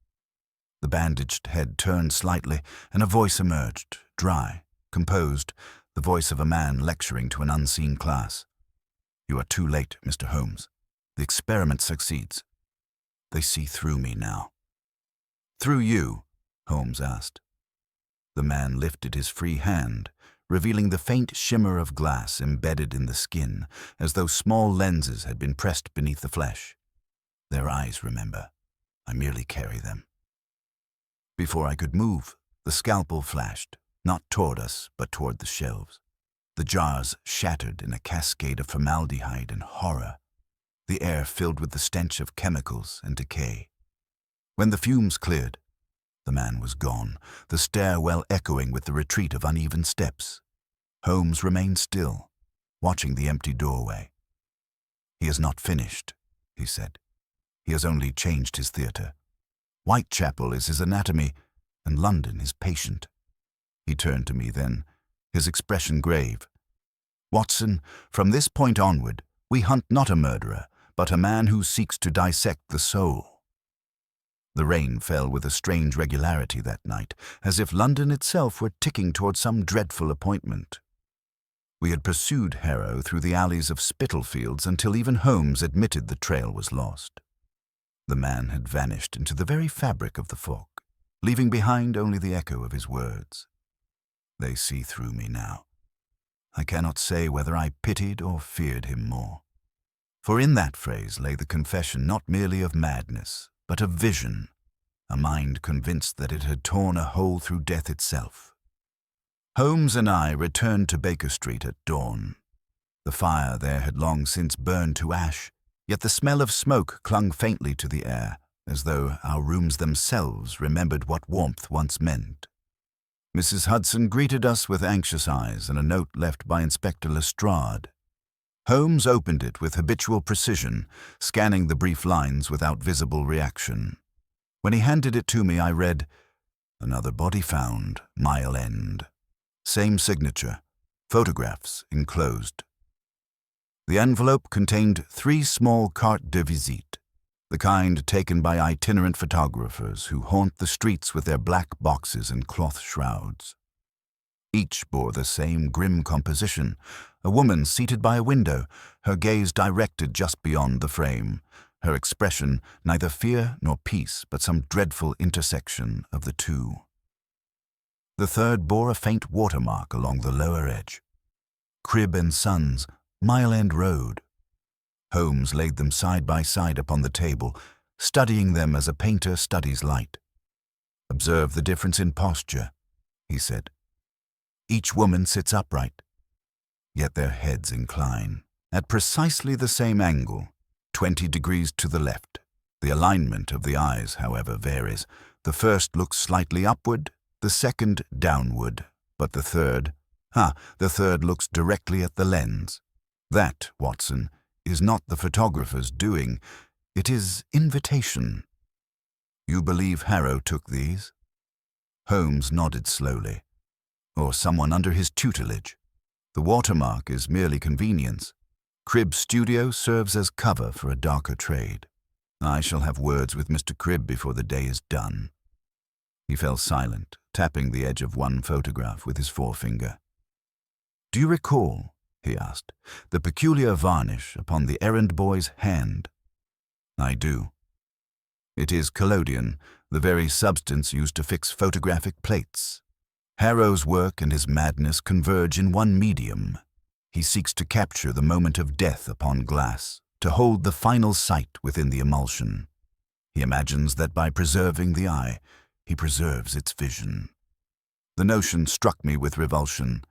A: The bandaged head turned slightly, and a voice emerged, dry, composed, the voice of a man lecturing to an unseen class. "You are too late, Mr. Holmes. The experiment succeeds. They see through me now." "Through you?" Holmes asked. The man lifted his free hand, revealing the faint shimmer of glass embedded in the skin, as though small lenses had been pressed beneath the flesh. "Their eyes, remember. I merely carry them." Before I could move, the scalpel flashed, not toward us, but toward the shelves. The jars shattered in a cascade of formaldehyde and horror, the air filled with the stench of chemicals and decay. When the fumes cleared, the man was gone, the stairwell echoing with the retreat of uneven steps. Holmes remained still, watching the empty doorway. "He is not finished," he said. "He has only changed his theatre. Whitechapel is his anatomy, and London his patient." He turned to me then, his expression grave. "Watson, from this point onward, we hunt not a murderer, but a man who seeks to dissect the soul." The rain fell with a strange regularity that night, as if London itself were ticking toward some dreadful appointment. We had pursued Harrow through the alleys of Spitalfields until even Holmes admitted the trail was lost. The man had vanished into the very fabric of the fog, leaving behind only the echo of his words. They see through me now. I cannot say whether I pitied or feared him more. For in that phrase lay the confession not merely of madness, but of vision, a mind convinced that it had torn a hole through death itself. Holmes and I returned to Baker Street at dawn. The fire there had long since burned to ash, yet the smell of smoke clung faintly to the air, as though our rooms themselves remembered what warmth once meant. Mrs. Hudson greeted us with anxious eyes and a note left by Inspector Lestrade. Holmes opened it with habitual precision, scanning the brief lines without visible reaction. When he handed it to me, I read, "Another body found, Mile End. Same signature. Photographs enclosed." The envelope contained 3 small cartes de visite, the kind taken by itinerant photographers who haunt the streets with their black boxes and cloth shrouds. Each bore the same grim composition, a woman seated by a window, her gaze directed just beyond the frame, her expression neither fear nor peace, but some dreadful intersection of the two. The third bore a faint watermark along the lower edge. Cribb and Sons, Mile End Road. Holmes laid them side by side upon the table, studying them as a painter studies light. "Observe the difference in posture," he said. "Each woman sits upright, yet their heads incline, at precisely the same angle, 20 degrees to the left. The alignment of the eyes, however, varies. The first looks slightly upward, the second downward, but the third looks directly at the lens. That, Watson, is not the photographer's doing, it is invitation. You believe Harrow took these?" Holmes nodded slowly. "Or someone under his tutelage. The watermark is merely convenience. Cribb's studio serves as cover for a darker trade. I shall have words with Mr. Cribb before the day is done." He fell silent, tapping the edge of one photograph with his forefinger. "Do you recall," he asked, "the peculiar varnish upon the errand boy's hand?" "I do. It is collodion, the very substance used to fix photographic plates. Harrow's work and his madness converge in one medium. He seeks to capture the moment of death upon glass, to hold the final sight within the emulsion. He imagines that by preserving the eye, he preserves its vision. The notion struck me with revulsion.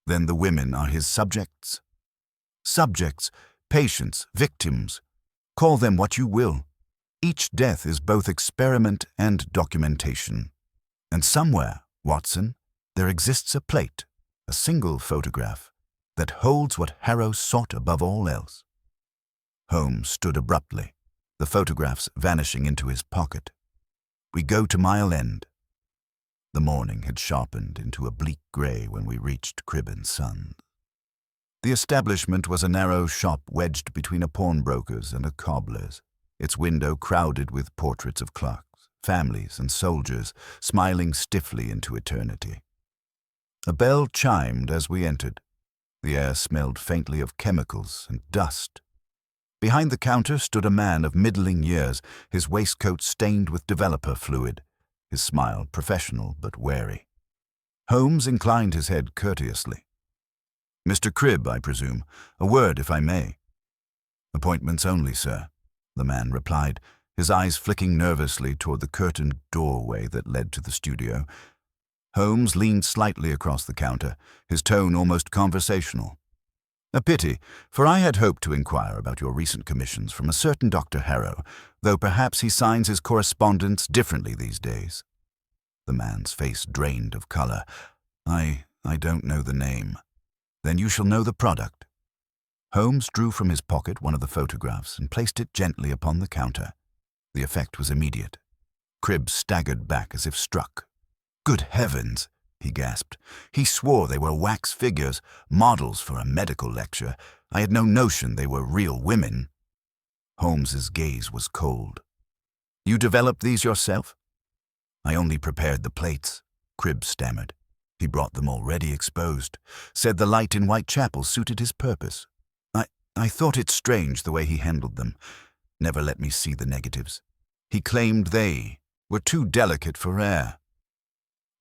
A: Then the women are his subjects? Subjects, patients, victims. Call them what you will. Each death is both experiment and documentation. And somewhere, Watson, there exists a plate, a single photograph, that holds what Harrow sought above all else. Holmes stood abruptly, the photographs vanishing into his pocket. We go to Mile End. The morning had sharpened into a bleak grey when we reached Cribb & Sons. The establishment was a narrow shop wedged between a pawnbroker's and a cobbler's, its window crowded with portraits of clerks, families, and soldiers, smiling stiffly into eternity. A bell chimed as we entered. The air smelled faintly of chemicals and dust. Behind the counter stood a man of middling years, his waistcoat stained with developer fluid, his smile professional but wary. Holmes inclined his head courteously. "Mr. Cribb, I presume. A word, if I may." "Appointments only, sir," the man replied, his eyes flicking nervously toward the curtained doorway that led to the studio. Holmes leaned slightly across the counter, his tone almost conversational. "A pity, for I had hoped to inquire about your recent commissions from a certain Dr. Harrow, though perhaps he signs his correspondence differently these days." The man's face drained of color. I don't know the name." "Then you shall know the product." Holmes drew from his pocket one of the photographs and placed it gently upon the counter. The effect was immediate. Cribb staggered back as if struck. "Good heavens!" he gasped. "He swore they were wax figures, models for a medical lecture. I had no notion they were real women." Holmes's gaze was cold. "You developed these yourself?" "I only prepared the plates," Cribb stammered. He brought them already exposed, said the light in Whitechapel suited his purpose. I thought it strange the way he handled them. Never let me see the negatives. He claimed they were too delicate for air."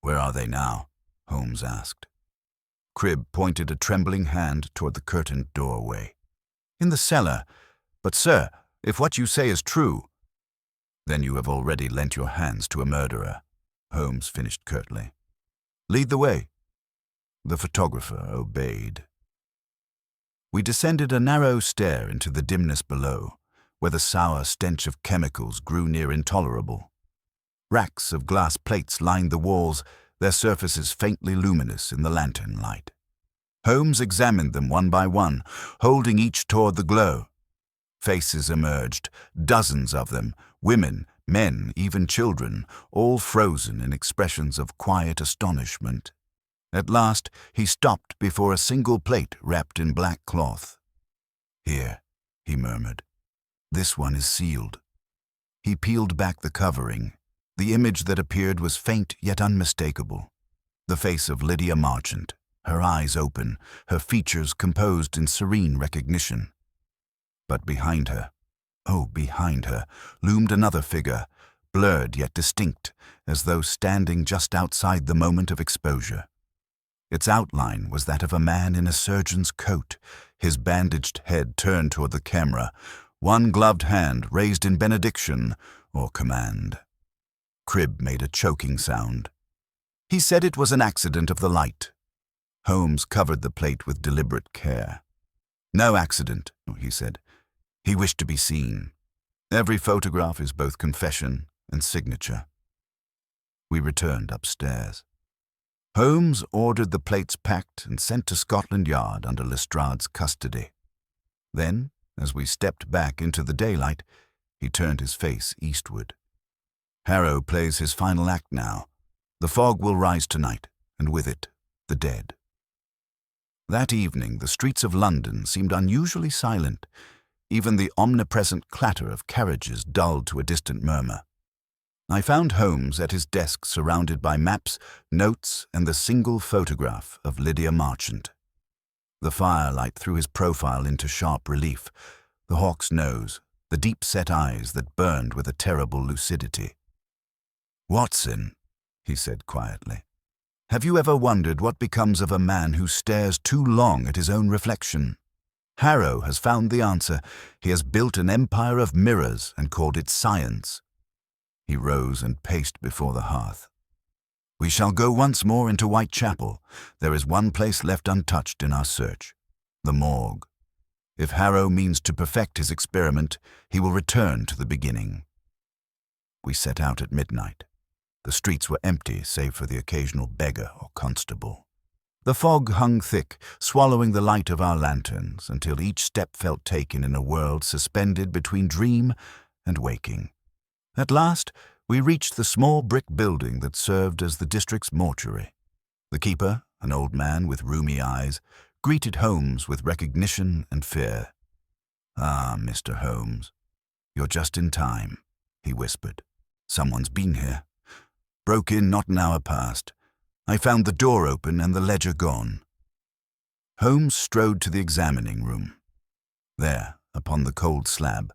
A: "Where are they now?" Holmes asked. Cribb pointed a trembling hand toward the curtained doorway. "In the cellar. But, sir, if what you say is true—" "Then you have already lent your hands to a murderer," Holmes finished curtly. "Lead the way." The photographer obeyed. We descended a narrow stair into the dimness below, where the sour stench of chemicals grew near intolerable. Racks of glass plates lined the walls, their surfaces faintly luminous in the lantern light. Holmes examined them one by one, holding each toward the glow. Faces emerged, dozens of them, women, men, even children, all frozen in expressions of quiet astonishment. At last, he stopped before a single plate wrapped in black cloth. "Here," he murmured. "This one is sealed." He peeled back the covering. The image that appeared was faint yet unmistakable. The face of Lydia Marchant, her eyes open, her features composed in serene recognition. But behind her, loomed another figure, blurred yet distinct, as though standing just outside the moment of exposure. Its outline was that of a man in a surgeon's coat, his bandaged head turned toward the camera, one gloved hand raised in benediction or command. Cribb made a choking sound. "He said it was an accident of the light." Holmes covered the plate with deliberate care. "No accident," he said. "He wished to be seen. Every photograph is both confession and signature." We returned upstairs. Holmes ordered the plates packed and sent to Scotland Yard under Lestrade's custody. Then, as we stepped back into the daylight, he turned his face eastward. "Harrow plays his final act now. The fog will rise tonight, and with it, the dead." That evening, the streets of London seemed unusually silent. Even the omnipresent clatter of carriages dulled to a distant murmur. I found Holmes at his desk surrounded by maps, notes, and the single photograph of Lydia Marchant. The firelight threw his profile into sharp relief, the hawk's nose, the deep-set eyes that burned with a terrible lucidity. "Watson," he said quietly, "have you ever wondered what becomes of a man who stares too long at his own reflection? Harrow has found the answer. He has built an empire of mirrors and called it science." He rose and paced before the hearth. We shall go once more into Whitechapel. There is one place left untouched in our search, the morgue. If Harrow means to perfect his experiment, he will return to the beginning. We set out at midnight. The streets were empty, save for the occasional beggar or constable. The fog hung thick, swallowing the light of our lanterns, until each step felt taken in a world suspended between dream and waking. At last, we reached the small brick building that served as the district's mortuary. The keeper, an old man with rheumy eyes, greeted Holmes with recognition and fear. "Ah, Mr. Holmes, you're just in time," he whispered. "Someone's been here. Broke in not an hour past. I found the door open and the ledger gone." Holmes strode to the examining room. There, upon the cold slab,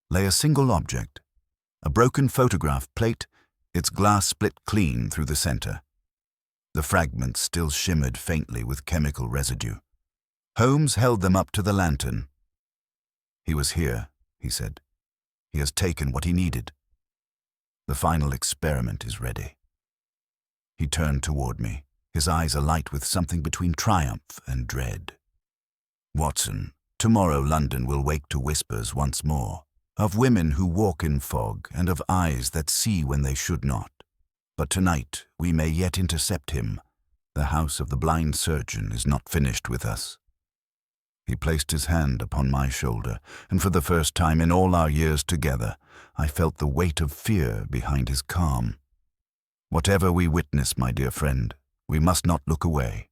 A: lay a single object, a broken photograph plate, its glass split clean through the center. The fragments still shimmered faintly with chemical residue. Holmes held them up to the lantern. "He was here," he said. "He has taken what he needed. The final experiment is ready." He turned toward me, his eyes alight with something between triumph and dread. "Watson, tomorrow London will wake to whispers once more, of women who walk in fog and of eyes that see when they should not. But tonight we may yet intercept him. The house of the blind surgeon is not finished with us." He placed his hand upon my shoulder, and for the first time in all our years together, I felt the weight of fear behind his calm. "Whatever we witness, my dear friend, we must not look away."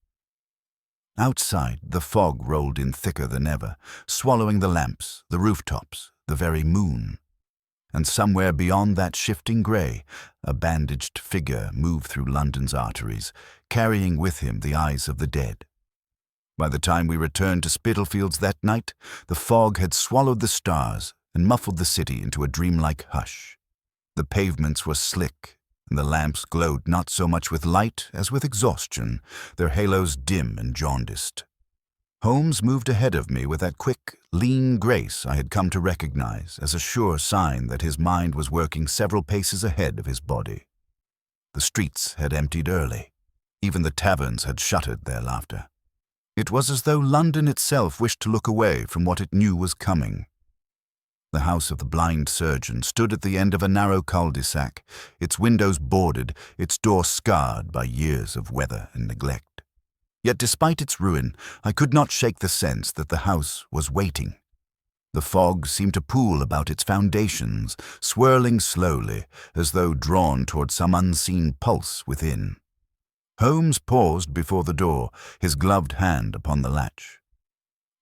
A: Outside, the fog rolled in thicker than ever, swallowing the lamps, the rooftops, the very moon. And somewhere beyond that shifting grey, a bandaged figure moved through London's arteries, carrying with him the eyes of the dead. By the time we returned to Spitalfields that night, the fog had swallowed the stars and muffled the city into a dreamlike hush. The pavements were slick, and the lamps glowed not so much with light as with exhaustion, their halos dim and jaundiced. Holmes moved ahead of me with that quick, lean grace I had come to recognize as a sure sign that his mind was working several paces ahead of his body. The streets had emptied early. Even the taverns had shuttered their laughter. It was as though London itself wished to look away from what it knew was coming. The house of the blind surgeon stood at the end of a narrow cul-de-sac, its windows boarded, its door scarred by years of weather and neglect. Yet despite its ruin, I could not shake the sense that the house was waiting. The fog seemed to pool about its foundations, swirling slowly, as though drawn toward some unseen pulse within. Holmes paused before the door, his gloved hand upon the latch.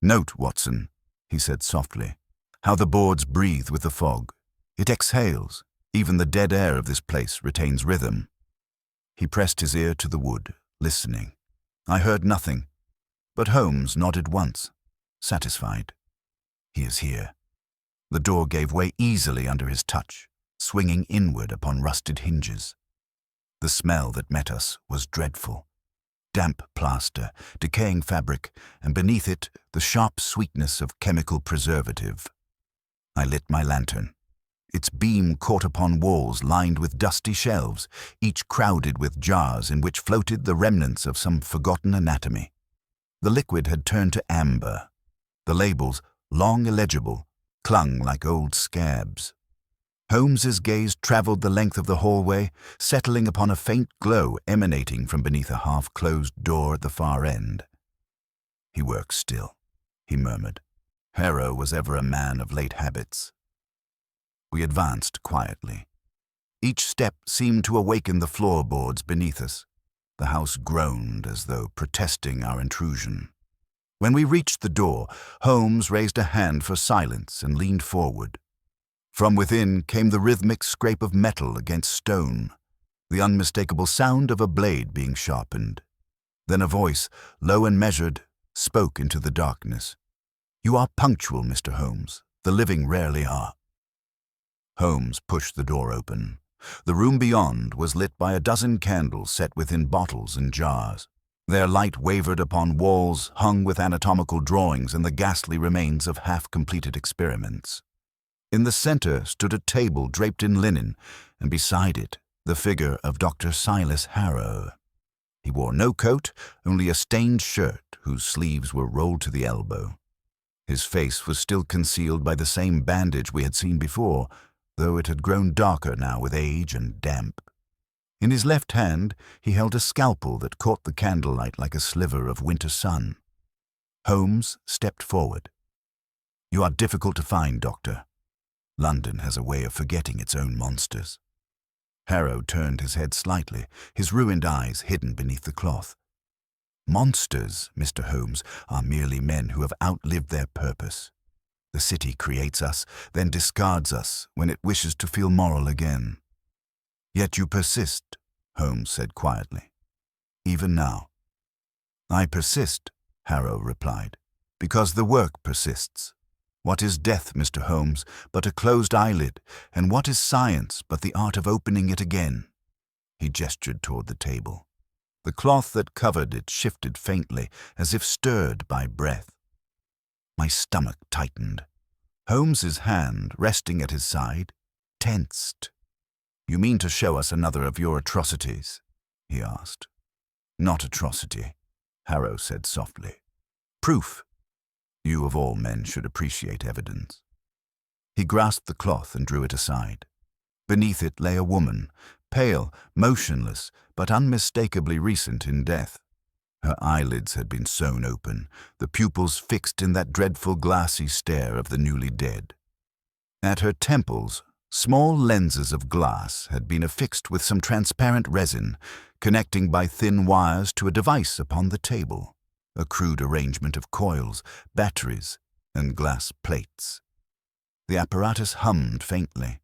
A: "Note, Watson," he said softly, "how the boards breathe with the fog. It exhales. Even the dead air of this place retains rhythm." He pressed his ear to the wood, listening. I heard nothing, but Holmes nodded once, satisfied. "He is here." The door gave way easily under his touch, swinging inward upon rusted hinges. The smell that met us was dreadful. Damp plaster, decaying fabric, and beneath it the sharp sweetness of chemical preservative. I lit my lantern. Its beam caught upon walls lined with dusty shelves, each crowded with jars in which floated the remnants of some forgotten anatomy. The liquid had turned to amber. The labels, long illegible, clung like old scabs. Holmes's gaze traveled the length of the hallway, settling upon a faint glow emanating from beneath a half-closed door at the far end. "He works still," he murmured. "Harrow was ever a man of late habits." We advanced quietly. Each step seemed to awaken the floorboards beneath us. The house groaned as though protesting our intrusion. When we reached the door, Holmes raised a hand for silence and leaned forward. From within came the rhythmic scrape of metal against stone, the unmistakable sound of a blade being sharpened. Then a voice, low and measured, spoke into the darkness. "You are punctual, Mr. Holmes. The living rarely are." Holmes pushed the door open. The room beyond was lit by a dozen candles set within bottles and jars. Their light wavered upon walls hung with anatomical drawings and the ghastly remains of half-completed experiments. In the center stood a table draped in linen, and beside it The figure of Dr. Silas Harrow. He wore no coat, only a stained shirt whose sleeves were rolled to the elbow. His face was still concealed by the same bandage we had seen before, though it had grown darker now with age and damp. In his left hand he held a scalpel that caught the candlelight like a sliver of winter sun. Holmes stepped forward. "You are difficult to find, Doctor. London has a way of forgetting its own monsters." Harrow turned his head slightly, his ruined eyes hidden beneath the cloth. "Monsters, Mr. Holmes, are merely men who have outlived their purpose. The city creates us, then discards us when it wishes to feel moral again." "Yet you persist," Holmes said quietly. "Even now." "I persist," Harrow replied, "because the work persists. What is death, Mr. Holmes, but a closed eyelid, and what is science but the art of opening it again?" He gestured toward the table. The cloth that covered it shifted faintly, as if stirred by breath. My stomach tightened. Holmes's hand, resting at his side, tensed. "You mean to show us another of your atrocities?" he asked. "Not atrocity," Harrow said softly. "Proof. You of all men should appreciate evidence." He grasped the cloth and drew it aside. Beneath it lay a woman, pale, motionless, but unmistakably recent in death. Her eyelids had been sewn open, the pupils fixed in that dreadful glassy stare of the newly dead. At her temples, small lenses of glass had been affixed with some transparent resin, connecting by thin wires to a device upon the table, a crude arrangement of coils, batteries, and glass plates. The apparatus hummed faintly.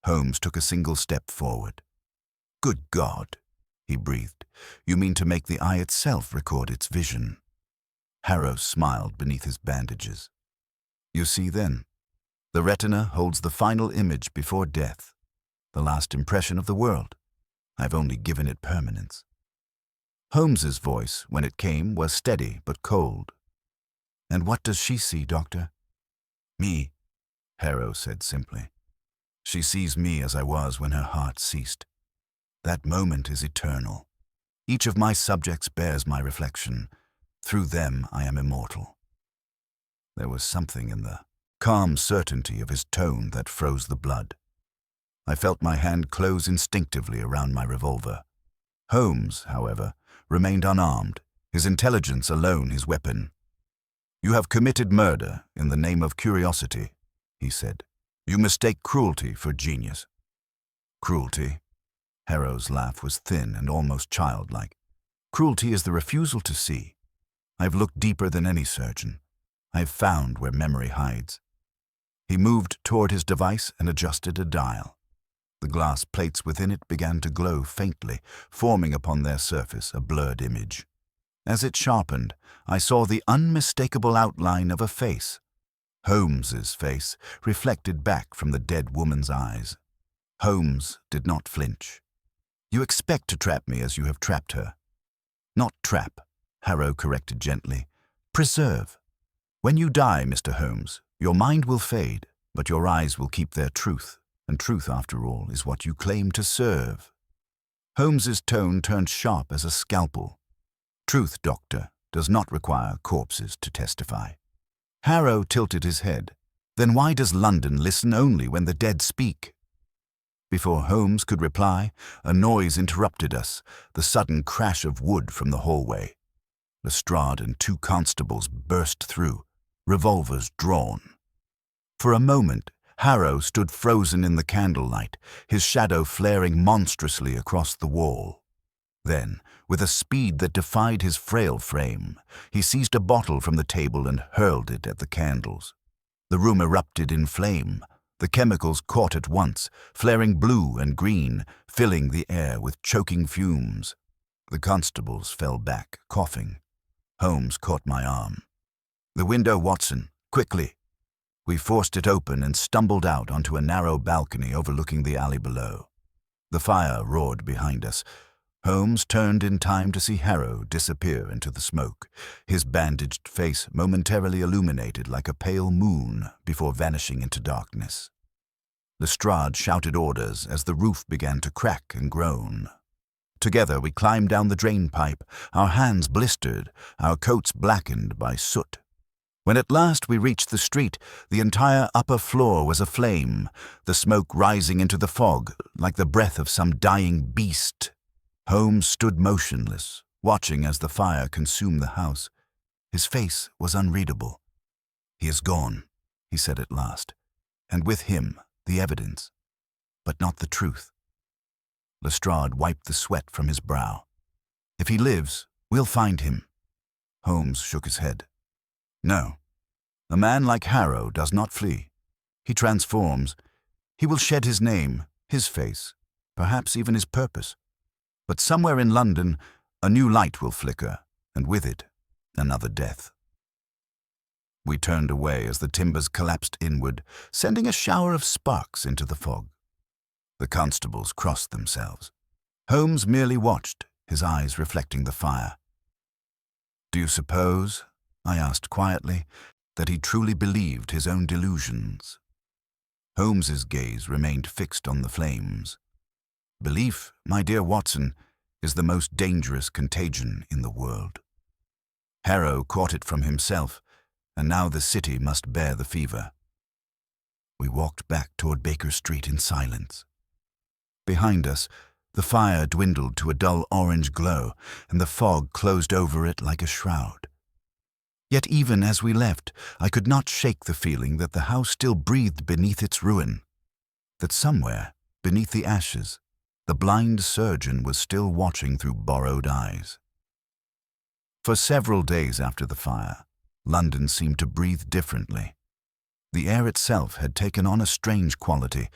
A: Holmes took a single step forward. "Good God," he breathed. "You mean to make the eye itself record its vision?" Harrow smiled beneath his bandages. "You see then, the retina holds the final image before death, the last impression of the world. I've only given it permanence." Holmes's voice, when it came, was steady but cold. "And what does she see, Doctor?" "Me," Harrow said simply. "She sees me as I was when her heart ceased. That moment is eternal. Each of my subjects bears my reflection. Through them I am immortal." There was something in the calm certainty of his tone that froze the blood. I felt my hand close instinctively around my revolver. Holmes, however, remained unarmed, his intelligence alone his weapon. "You have committed murder in the name of curiosity," he said. "You mistake cruelty for genius." "Cruelty?" Harrow's laugh was thin and almost childlike. "Cruelty is the refusal to see. I've looked deeper than any surgeon. I've found where memory hides." He moved toward his device and adjusted a dial. The glass plates within it began to glow faintly, forming upon their surface a blurred image. As it sharpened, I saw the unmistakable outline of a face. Holmes's face, reflected back from the dead woman's eyes. Holmes did not flinch. "You expect to trap me as you have trapped her." "Not trap," Harrow corrected gently. "Preserve. When you die, Mr. Holmes, your mind will fade, but your eyes will keep their truth, and truth, after all, is what you claim to serve." Holmes's tone turned sharp as a scalpel. "Truth, Doctor, does not require corpses to testify." Harrow tilted his head. "Then why does London listen only when the dead speak?" Before Holmes could reply, a noise interrupted us, the sudden crash of wood from the hallway. Lestrade and 2 constables burst through, revolvers drawn. For a moment, Harrow stood frozen in the candlelight, his shadow flaring monstrously across the wall. Then, with a speed that defied his frail frame, he seized a bottle from the table and hurled it at the candles. The room erupted in flame. The chemicals caught at once, flaring blue and green, filling the air with choking fumes. The constables fell back, coughing. Holmes caught my arm. "The window, Watson, quickly." We forced it open and stumbled out onto a narrow balcony overlooking the alley below. The fire roared behind us. Holmes turned in time to see Harrow disappear into the smoke, his bandaged face momentarily illuminated like a pale moon before vanishing into darkness. Lestrade shouted orders as the roof began to crack and groan. Together we climbed down the drain pipe, our hands blistered, our coats blackened by soot. When at last we reached the street, the entire upper floor was aflame, the smoke rising into the fog like the breath of some dying beast. Holmes stood motionless, watching as the fire consumed the house. His face was unreadable. "He is gone," he said at last, "and with him the evidence, but not the truth." Lestrade wiped the sweat from his brow. "If he lives, we'll find him." Holmes shook his head. "No. A man like Harrow does not flee. He transforms. He will shed his name, his face, perhaps even his purpose. But somewhere in London, a new light will flicker, and with it, another death." We turned away as the timbers collapsed inward, sending a shower of sparks into the fog. The constables crossed themselves. Holmes merely watched, his eyes reflecting the fire. "Do you suppose," I asked quietly, "that he truly believed his own delusions?" Holmes's gaze remained fixed on the flames. "Belief, my dear Watson, is the most dangerous contagion in the world. Harrow caught it from himself, and now the city must bear the fever." We walked back toward Baker Street in silence. Behind us, the fire dwindled to a dull orange glow, and the fog closed over it like a shroud. Yet even as we left, I could not shake the feeling that the house still breathed beneath its ruin, that somewhere, beneath the ashes, the blind surgeon was still watching through borrowed eyes. For several days after the fire, London seemed to breathe differently. The air itself had taken on a strange quality,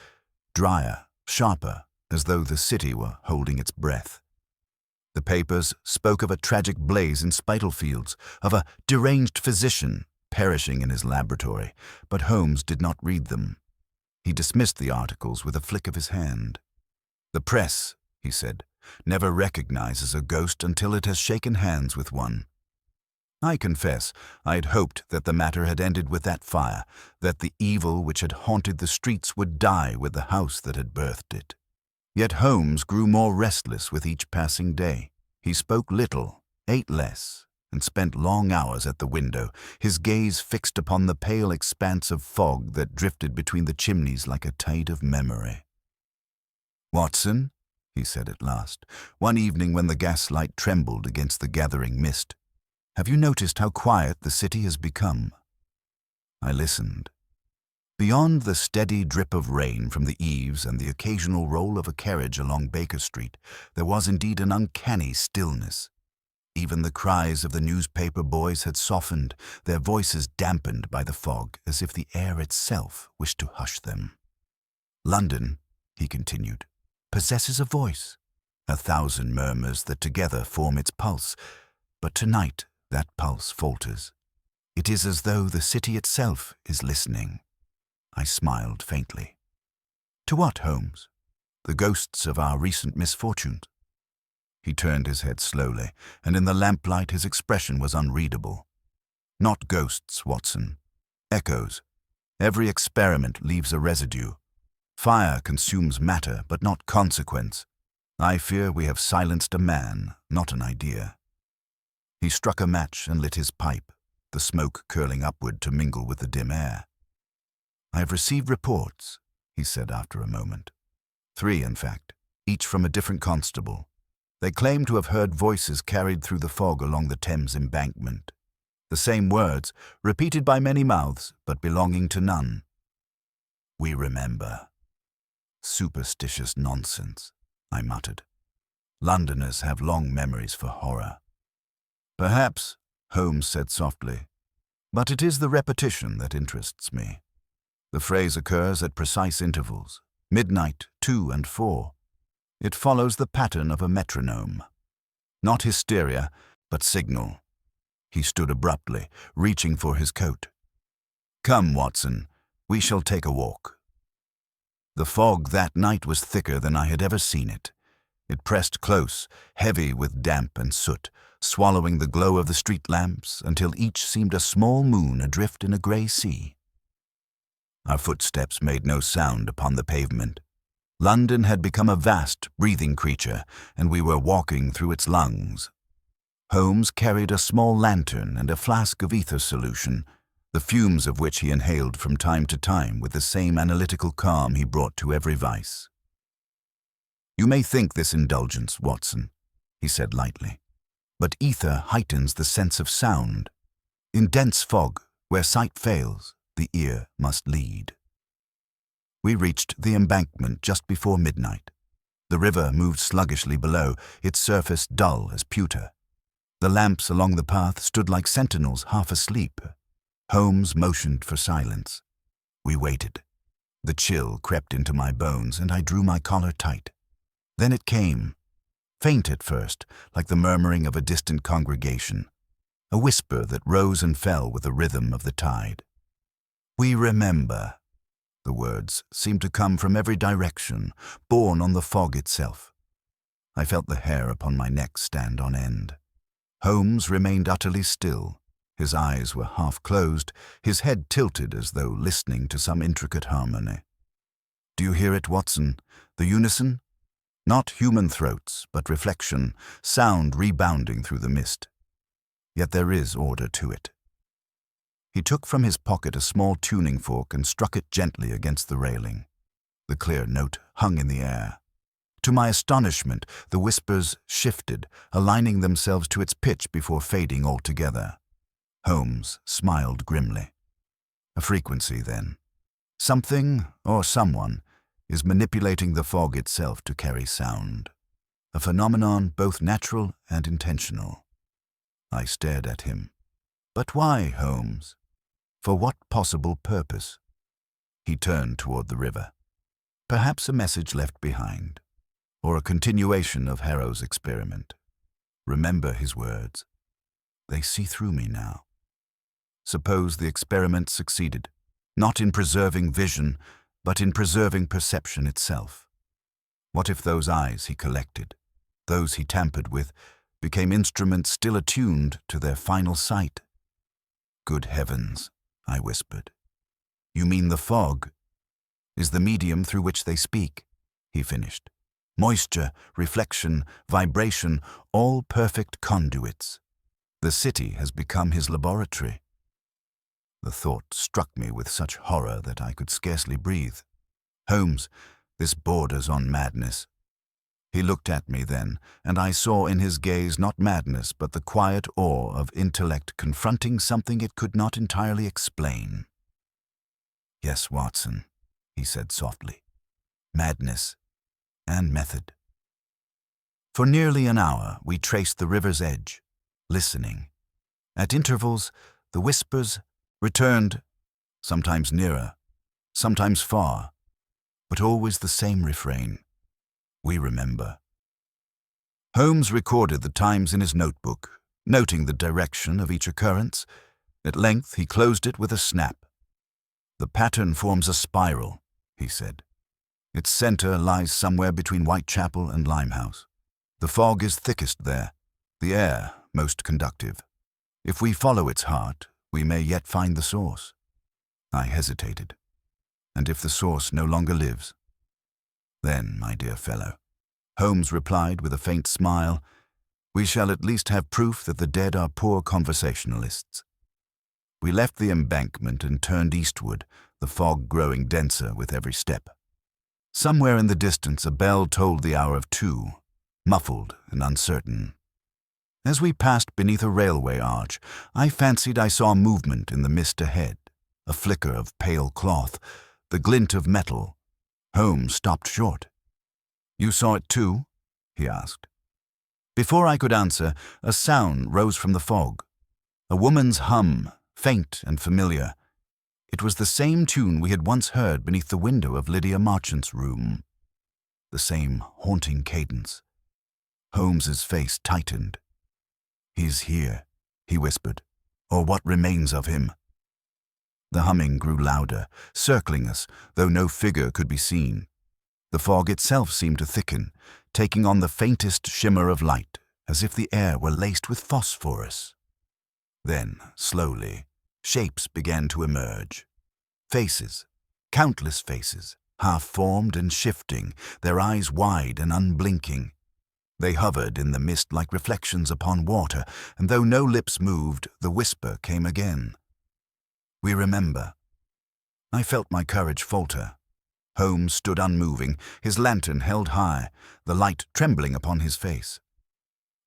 A: drier, sharper, as though the city were holding its breath. The papers spoke of a tragic blaze in Spitalfields, of a deranged physician perishing in his laboratory, but Holmes did not read them. He dismissed the articles with a flick of his hand. "The press," he said, "never recognizes a ghost until it has shaken hands with one." I confess, I had hoped that the matter had ended with that fire, that the evil which had haunted the streets would die with the house that had birthed it. Yet Holmes grew more restless with each passing day. He spoke little, ate less, and spent long hours at the window, his gaze fixed upon the pale expanse of fog that drifted between the chimneys like a tide of memory. "Watson," he said at last, one evening when the gaslight trembled against the gathering mist, "have you noticed how quiet the city has become?" I listened. Beyond the steady drip of rain from the eaves and the occasional roll of a carriage along Baker Street, there was indeed an uncanny stillness. Even the cries of the newspaper boys had softened, their voices dampened by the fog, as if the air itself wished to hush them. "London," he continued, "possesses a voice, 1,000 murmurs that together form its pulse, but tonight that pulse falters. It is as though the city itself is listening." I smiled faintly. "To what, Holmes? The ghosts of our recent misfortunes?" He turned his head slowly, and in the lamplight his expression was unreadable. "Not ghosts, Watson. Echoes. Every experiment leaves a residue. Fire consumes matter, but not consequence. I fear we have silenced a man, not an idea." He struck a match and lit his pipe, the smoke curling upward to mingle with the dim air. "I have received reports," he said after a moment. 3, in fact, each from a different constable. They claim to have heard voices carried through the fog along the Thames embankment. The same words, repeated by many mouths, but belonging to none. "We remember." "Superstitious nonsense," I muttered. "Londoners have long memories for horror." "Perhaps," Holmes said softly, "but it is the repetition that interests me. The phrase occurs at precise intervals, midnight, 2 and 4. It follows the pattern of a metronome. Not hysteria, but signal." He stood abruptly, reaching for his coat. "Come, Watson, we shall take a walk." The fog that night was thicker than I had ever seen it. It pressed close, heavy with damp and soot, swallowing the glow of the street lamps until each seemed a small moon adrift in a grey sea. Our footsteps made no sound upon the pavement. London had become a vast, breathing creature, and we were walking through its lungs. Holmes carried a small lantern and a flask of ether solution, the fumes of which he inhaled from time to time with the same analytical calm he brought to every vice. "You may think this indulgence, Watson," he said lightly, "but ether heightens the sense of sound. In dense fog, where sight fails, the ear must lead." We reached the embankment just before midnight. The river moved sluggishly below, its surface dull as pewter. The lamps along the path stood like sentinels half asleep. Holmes motioned for silence. We waited. The chill crept into my bones, and I drew my collar tight. Then it came, faint at first, like the murmuring of a distant congregation, a whisper that rose and fell with the rhythm of the tide. "We remember." The words seemed to come from every direction, borne on the fog itself. I felt the hair upon my neck stand on end. Holmes remained utterly still. His eyes were half closed, his head tilted as though listening to some intricate harmony. "Do you hear it, Watson? The unison? Not human throats, but reflection, sound rebounding through the mist. Yet there is order to it." He took from his pocket a small tuning fork and struck it gently against the railing. The clear note hung in the air. To my astonishment, the whispers shifted, aligning themselves to its pitch before fading altogether. Holmes smiled grimly. "A frequency, then. Something, or someone, is manipulating the fog itself to carry sound. A phenomenon both natural and intentional." I stared at him. "But why, Holmes? For what possible purpose?" He turned toward the river. Perhaps a message left behind, or a continuation of Harrow's experiment. Remember his words. They see through me now. Suppose the experiment succeeded, not in preserving vision, but in preserving perception itself. What if those eyes he collected, those he tampered with, became instruments still attuned to their final sight? "Good heavens," I whispered. "You mean the fog is the medium through which they speak," he finished. "Moisture, reflection, vibration, all perfect conduits. The city has become his laboratory." The thought struck me with such horror that I could scarcely breathe. "Holmes, this borders on madness." He looked at me then, and I saw in his gaze not madness but the quiet awe of intellect confronting something it could not entirely explain. "Yes, Watson," he said softly. "Madness and method." For nearly an hour we traced the river's edge, listening. At intervals, the whispers returned, sometimes nearer, sometimes far, but always the same refrain. "We remember." Holmes recorded the times in his notebook, noting the direction of each occurrence. At length he closed it with a snap. "The pattern forms a spiral," he said. "Its center lies somewhere between Whitechapel and Limehouse. The fog is thickest there, the air most conductive. If we follow its heart, we may yet find the source." I hesitated. "And if the source no longer lives?" "Then, my dear fellow," Holmes replied with a faint smile, "we shall at least have proof that the dead are poor conversationalists." We left the embankment and turned eastward, the fog growing denser with every step. Somewhere in the distance a bell tolled the hour of 2, muffled and uncertain. As we passed beneath a railway arch, I fancied I saw movement in the mist ahead, a flicker of pale cloth, the glint of metal. Holmes stopped short. "You saw it too?" he asked. Before I could answer, a sound rose from the fog. A woman's hum, faint and familiar. It was the same tune we had once heard beneath the window of Lydia Marchant's room. The same haunting cadence. Holmes's face tightened. "He's here," he whispered, "or what remains of him." The humming grew louder, circling us, though no figure could be seen. The fog itself seemed to thicken, taking on the faintest shimmer of light, as if the air were laced with phosphorus. Then, slowly, shapes began to emerge. Faces, Countless faces, half-formed and shifting, their eyes wide and unblinking. They hovered in the mist like reflections upon water, and though no lips moved, the whisper came again. "We remember." I felt my courage falter. Holmes stood unmoving, his lantern held high, the light trembling upon his face.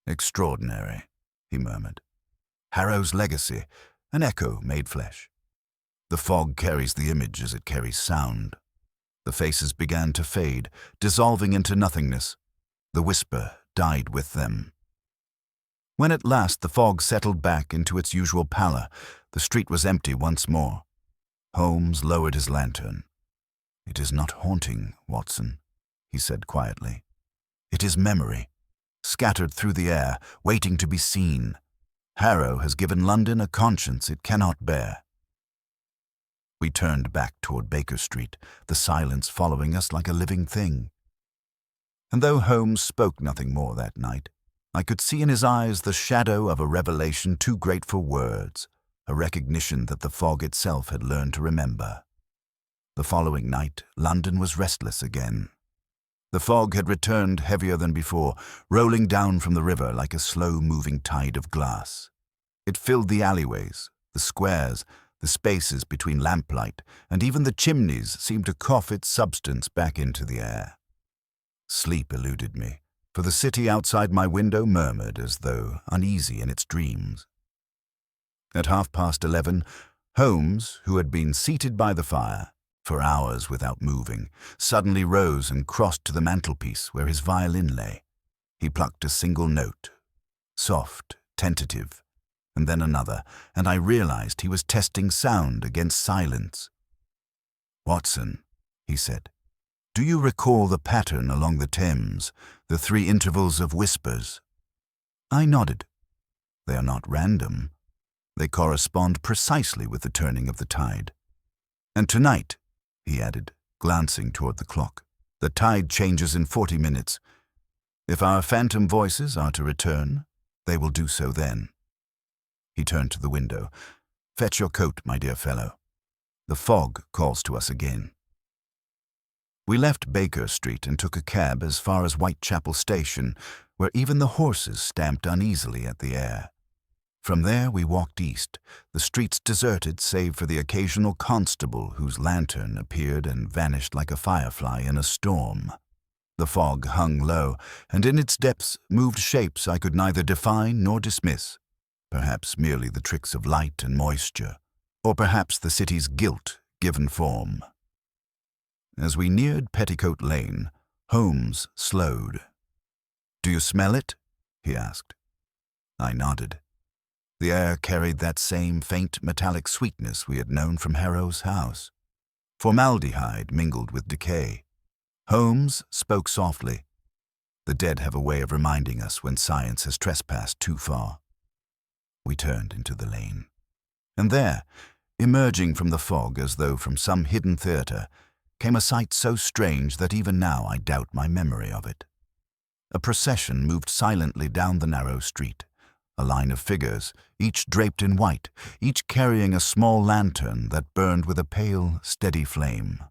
A: "Extraordinary," he murmured. "Harrow's legacy, an echo made flesh. The fog carries the image as it carries sound." The faces began to fade, dissolving into nothingness. The whisper died with them. When at last the fog settled back into its usual pallor, the street was empty once more. Holmes lowered his lantern. "It is not haunting, Watson," he said quietly. "It is memory, scattered through the air, waiting to be seen. Harrow has given London a conscience it cannot bear." We turned back toward Baker Street, the silence following us like a living thing. And though Holmes spoke nothing more that night, I could see in his eyes the shadow of a revelation too great for words, a recognition that the fog itself had learned to remember. The following night, London was restless again. The fog had returned heavier than before, rolling down from the river like a slow-moving tide of glass. It filled the alleyways, the squares, the spaces between lamplight, and even the chimneys seemed to cough its substance back into the air. Sleep eluded me, for the city outside my window murmured as though uneasy in its dreams. At 11:30, Holmes, who had been seated by the fire for hours without moving, suddenly rose and crossed to the mantelpiece where his violin lay. He plucked a single note, soft, tentative, and then another, and I realized he was testing sound against silence. "Watson," he said, "do you recall the pattern along the Thames, the 3 intervals of whispers?" I nodded. "They are not random. They correspond precisely with the turning of the tide. And tonight," he added, glancing toward the clock, "the tide changes in 40 minutes. If our phantom voices are to return, they will do so then." He turned to the window. "Fetch your coat, my dear fellow. The fog calls to us again." We left Baker Street and took a cab as far as Whitechapel station, where even the horses stamped uneasily at the air. From there we walked east, the streets deserted save for the occasional constable whose lantern appeared and vanished like a firefly in a storm. The fog hung low, and in its depths moved shapes I could neither define nor dismiss. Perhaps merely the tricks of light and moisture, or perhaps the city's guilt given form. As we neared Petticoat Lane, Holmes slowed. "Do you smell it?" he asked. I nodded. The air carried that same faint metallic sweetness we had known from Harrow's house. Formaldehyde mingled with decay. Holmes spoke softly. The dead have a way of reminding us when science has trespassed too far. We turned into the lane. And there, emerging from the fog as though from some hidden theater, came a sight so strange that even now I doubt my memory of it. A procession moved silently down the narrow street, a line of figures, each draped in white, each carrying a small lantern that burned with a pale, steady flame.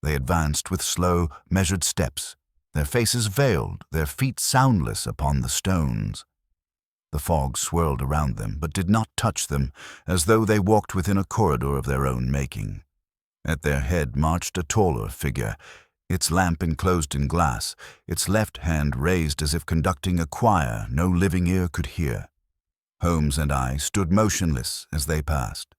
A: They advanced with slow, measured steps, their faces veiled, their feet soundless upon the stones. The fog swirled around them, but did not touch them, as though they walked within a corridor of their own making. At their head marched a taller figure, its lamp enclosed in glass, its left hand raised as if conducting a choir no living ear could hear. Holmes and I stood motionless as they passed.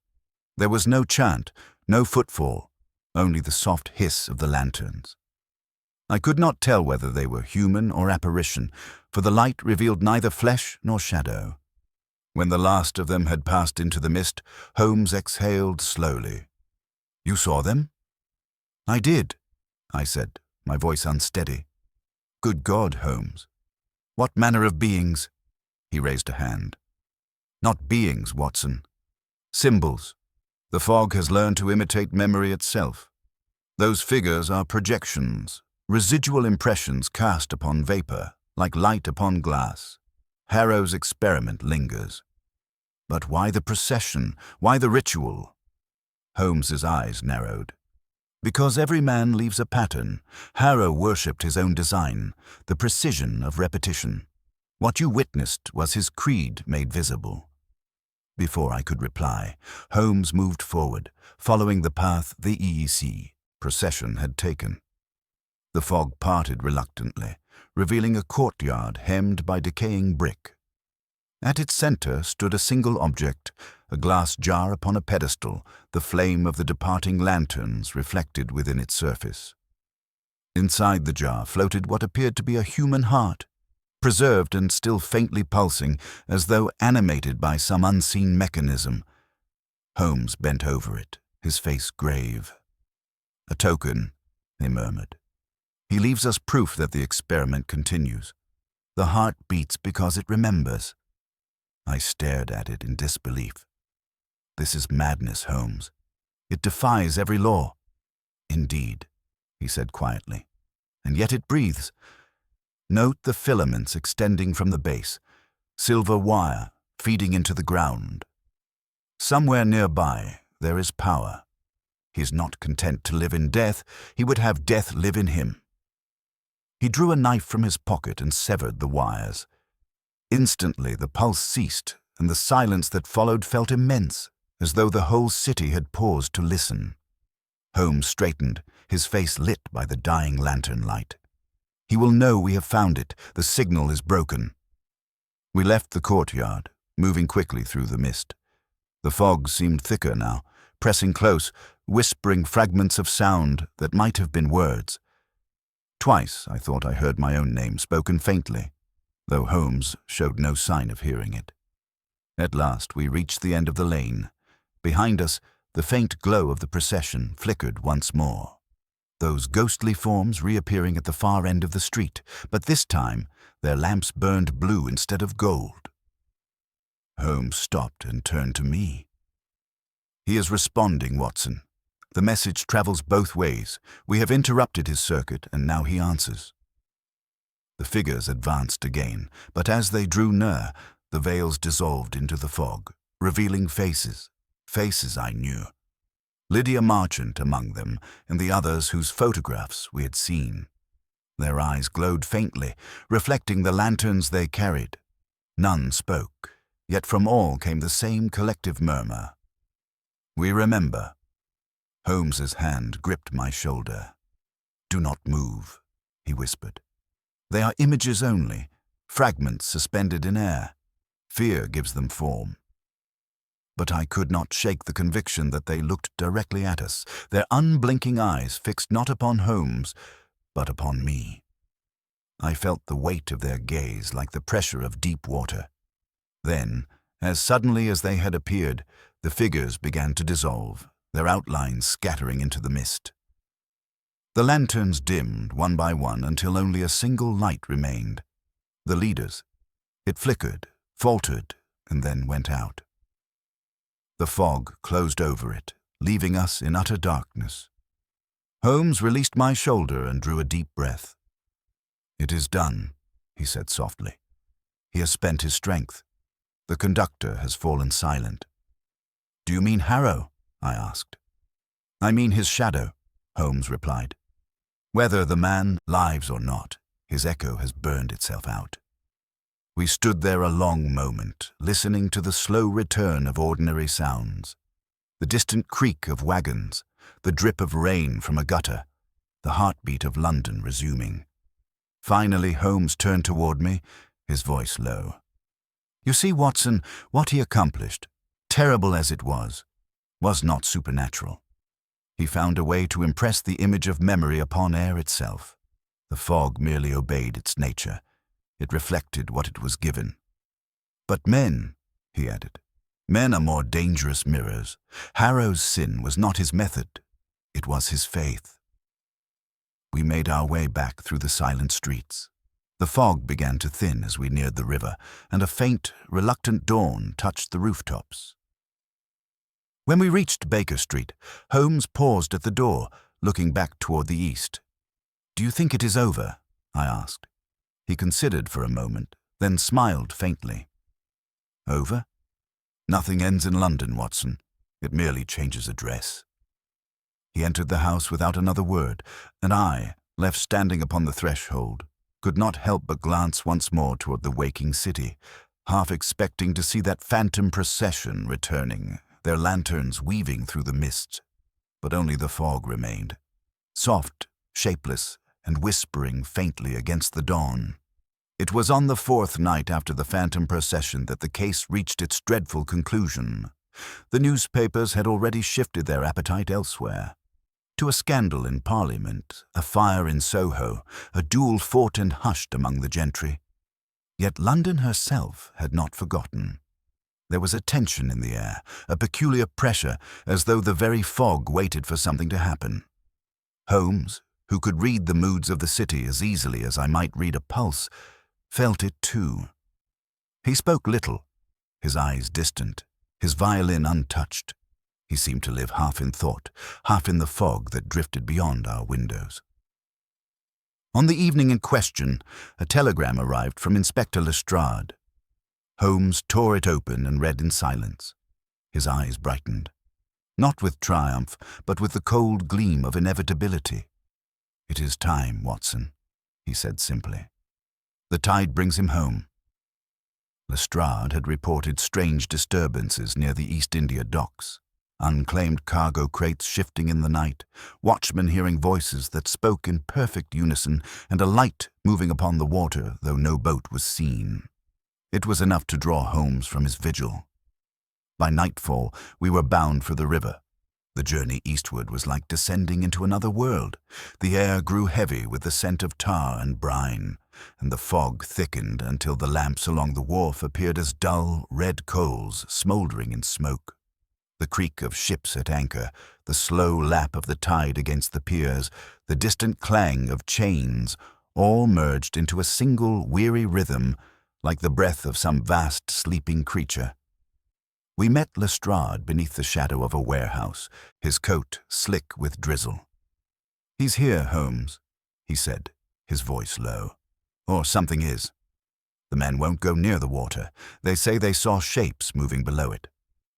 A: There was no chant, no footfall, only the soft hiss of the lanterns. I could not tell whether they were human or apparition, for the light revealed neither flesh nor shadow. When the last of them had passed into the mist, Holmes exhaled slowly. "You saw them?" "I did," I said, my voice unsteady. "Good God, Holmes. What manner of beings?" He raised a hand. "Not beings, Watson. Symbols. The fog has learned to imitate memory itself. Those figures are projections, residual impressions cast upon vapor, like light upon glass. Harrow's experiment lingers. But why the procession? Why the ritual?" Holmes's eyes narrowed. Because every man leaves a pattern, Harrow worshipped his own design, the precision of repetition. What you witnessed was his creed made visible. Before I could reply, Holmes moved forward, following the path the EEC procession had taken. The fog parted reluctantly, revealing a courtyard hemmed by decaying brick. At its center stood a single object, a glass jar upon a pedestal, the flame of the departing lanterns reflected within its surface. Inside the jar floated what appeared to be a human heart, preserved and still faintly pulsing, as though animated by some unseen mechanism. Holmes bent over it, his face grave. "A token," he murmured. "He leaves us proof that the experiment continues. The heart beats because it remembers." I stared at it in disbelief. "This is madness, Holmes. It defies every law." "Indeed," he said quietly, "and yet it breathes. Note the filaments extending from the base, silver wire feeding into the ground. Somewhere nearby there is power. He is not content to live in death, he would have death live in him." He drew a knife from his pocket and severed the wires. Instantly the pulse ceased, and the silence that followed felt immense, as though the whole city had paused to listen. Holmes straightened, his face lit by the dying lantern light. "He will know we have found it. The signal is broken." We left the courtyard, moving quickly through the mist. The fog seemed thicker now, pressing close, whispering fragments of sound that might have been words. Twice I thought I heard my own name spoken faintly, though Holmes showed no sign of hearing it. At last we reached the end of the lane. Behind us, the faint glow of the procession flickered once more, those ghostly forms reappearing at the far end of the street, but this time their lamps burned blue instead of gold. Holmes stopped and turned to me. "He is responding, Watson. The message travels both ways. We have interrupted his circuit, and now he answers." The figures advanced again, but as they drew near, the veils dissolved into the fog, revealing faces I knew. Lydia Marchant among them, and the others whose photographs we had seen. Their eyes glowed faintly, reflecting the lanterns they carried. None spoke, yet from all came the same collective murmur. "We remember." Holmes's hand gripped my shoulder. "Do not move," he whispered. "They are images only, fragments suspended in air. Fear gives them form." But I could not shake the conviction that they looked directly at us, their unblinking eyes fixed not upon Holmes, but upon me. I felt the weight of their gaze like the pressure of deep water. Then, as suddenly as they had appeared, the figures began to dissolve, their outlines scattering into the mist. The lanterns dimmed one by one until only a single light remained. The leader's. It flickered, faltered, and then went out. The fog closed over it, leaving us in utter darkness. Holmes released my shoulder and drew a deep breath. "It is done," he said softly. "He has spent his strength. The conductor has fallen silent." "Do you mean Harrow?" I asked. "I mean his shadow," Holmes replied. "Whether the man lives or not, his echo has burned itself out." We stood there a long moment, listening to the slow return of ordinary sounds. The distant creak of wagons, the drip of rain from a gutter, the heartbeat of London resuming. Finally, Holmes turned toward me, his voice low. "You see, Watson, what he accomplished, terrible as it was not supernatural. He found a way to impress the image of memory upon air itself. The fog merely obeyed its nature. It reflected what it was given. But men," he added, "men are more dangerous mirrors. Harrow's sin was not his method, it was his faith." We made our way back through the silent streets. The fog began to thin as we neared the river, and a faint, reluctant dawn touched the rooftops. When we reached Baker Street, Holmes paused at the door, looking back toward the east. "Do you think it is over?" I asked. He considered for a moment, then smiled faintly. "Over? Nothing ends in London, Watson. It merely changes address." He entered the house without another word, and I, left standing upon the threshold, could not help but glance once more toward the waking city, half expecting to see that phantom procession returning, their lanterns weaving through the mist. But only the fog remained, soft, shapeless, and whispering faintly against the dawn. It was on the fourth night after the phantom procession that the case reached its dreadful conclusion. The newspapers had already shifted their appetite elsewhere. To a scandal in Parliament, a fire in Soho, a duel fought and hushed among the gentry. Yet London herself had not forgotten. There was a tension in the air, a peculiar pressure, as though the very fog waited for something to happen. Holmes, who could read the moods of the city as easily as I might read a pulse, felt it too. He spoke little, his eyes distant, his violin untouched. He seemed to live half in thought, half in the fog that drifted beyond our windows. On the evening in question, a telegram arrived from Inspector Lestrade. Holmes tore it open and read in silence. His eyes brightened, not with triumph, but with the cold gleam of inevitability. "It is time, Watson," he said simply. "The tide brings him home." Lestrade had reported strange disturbances near the East India docks. Unclaimed cargo crates shifting in the night, watchmen hearing voices that spoke in perfect unison, and a light moving upon the water, though no boat was seen. It was enough to draw Holmes from his vigil. By nightfall, we were bound for the river. The journey eastward was like descending into another world. The air grew heavy with the scent of tar and brine, and the fog thickened until the lamps along the wharf appeared as dull, red coals smouldering in smoke. The creak of ships at anchor, the slow lap of the tide against the piers, the distant clang of chains, all merged into a single weary rhythm, like the breath of some vast sleeping creature. We met Lestrade beneath the shadow of a warehouse, his coat slick with drizzle. "He's here, Holmes," he said, his voice low. "Or something is. The men won't go near the water. They say they saw shapes moving below it.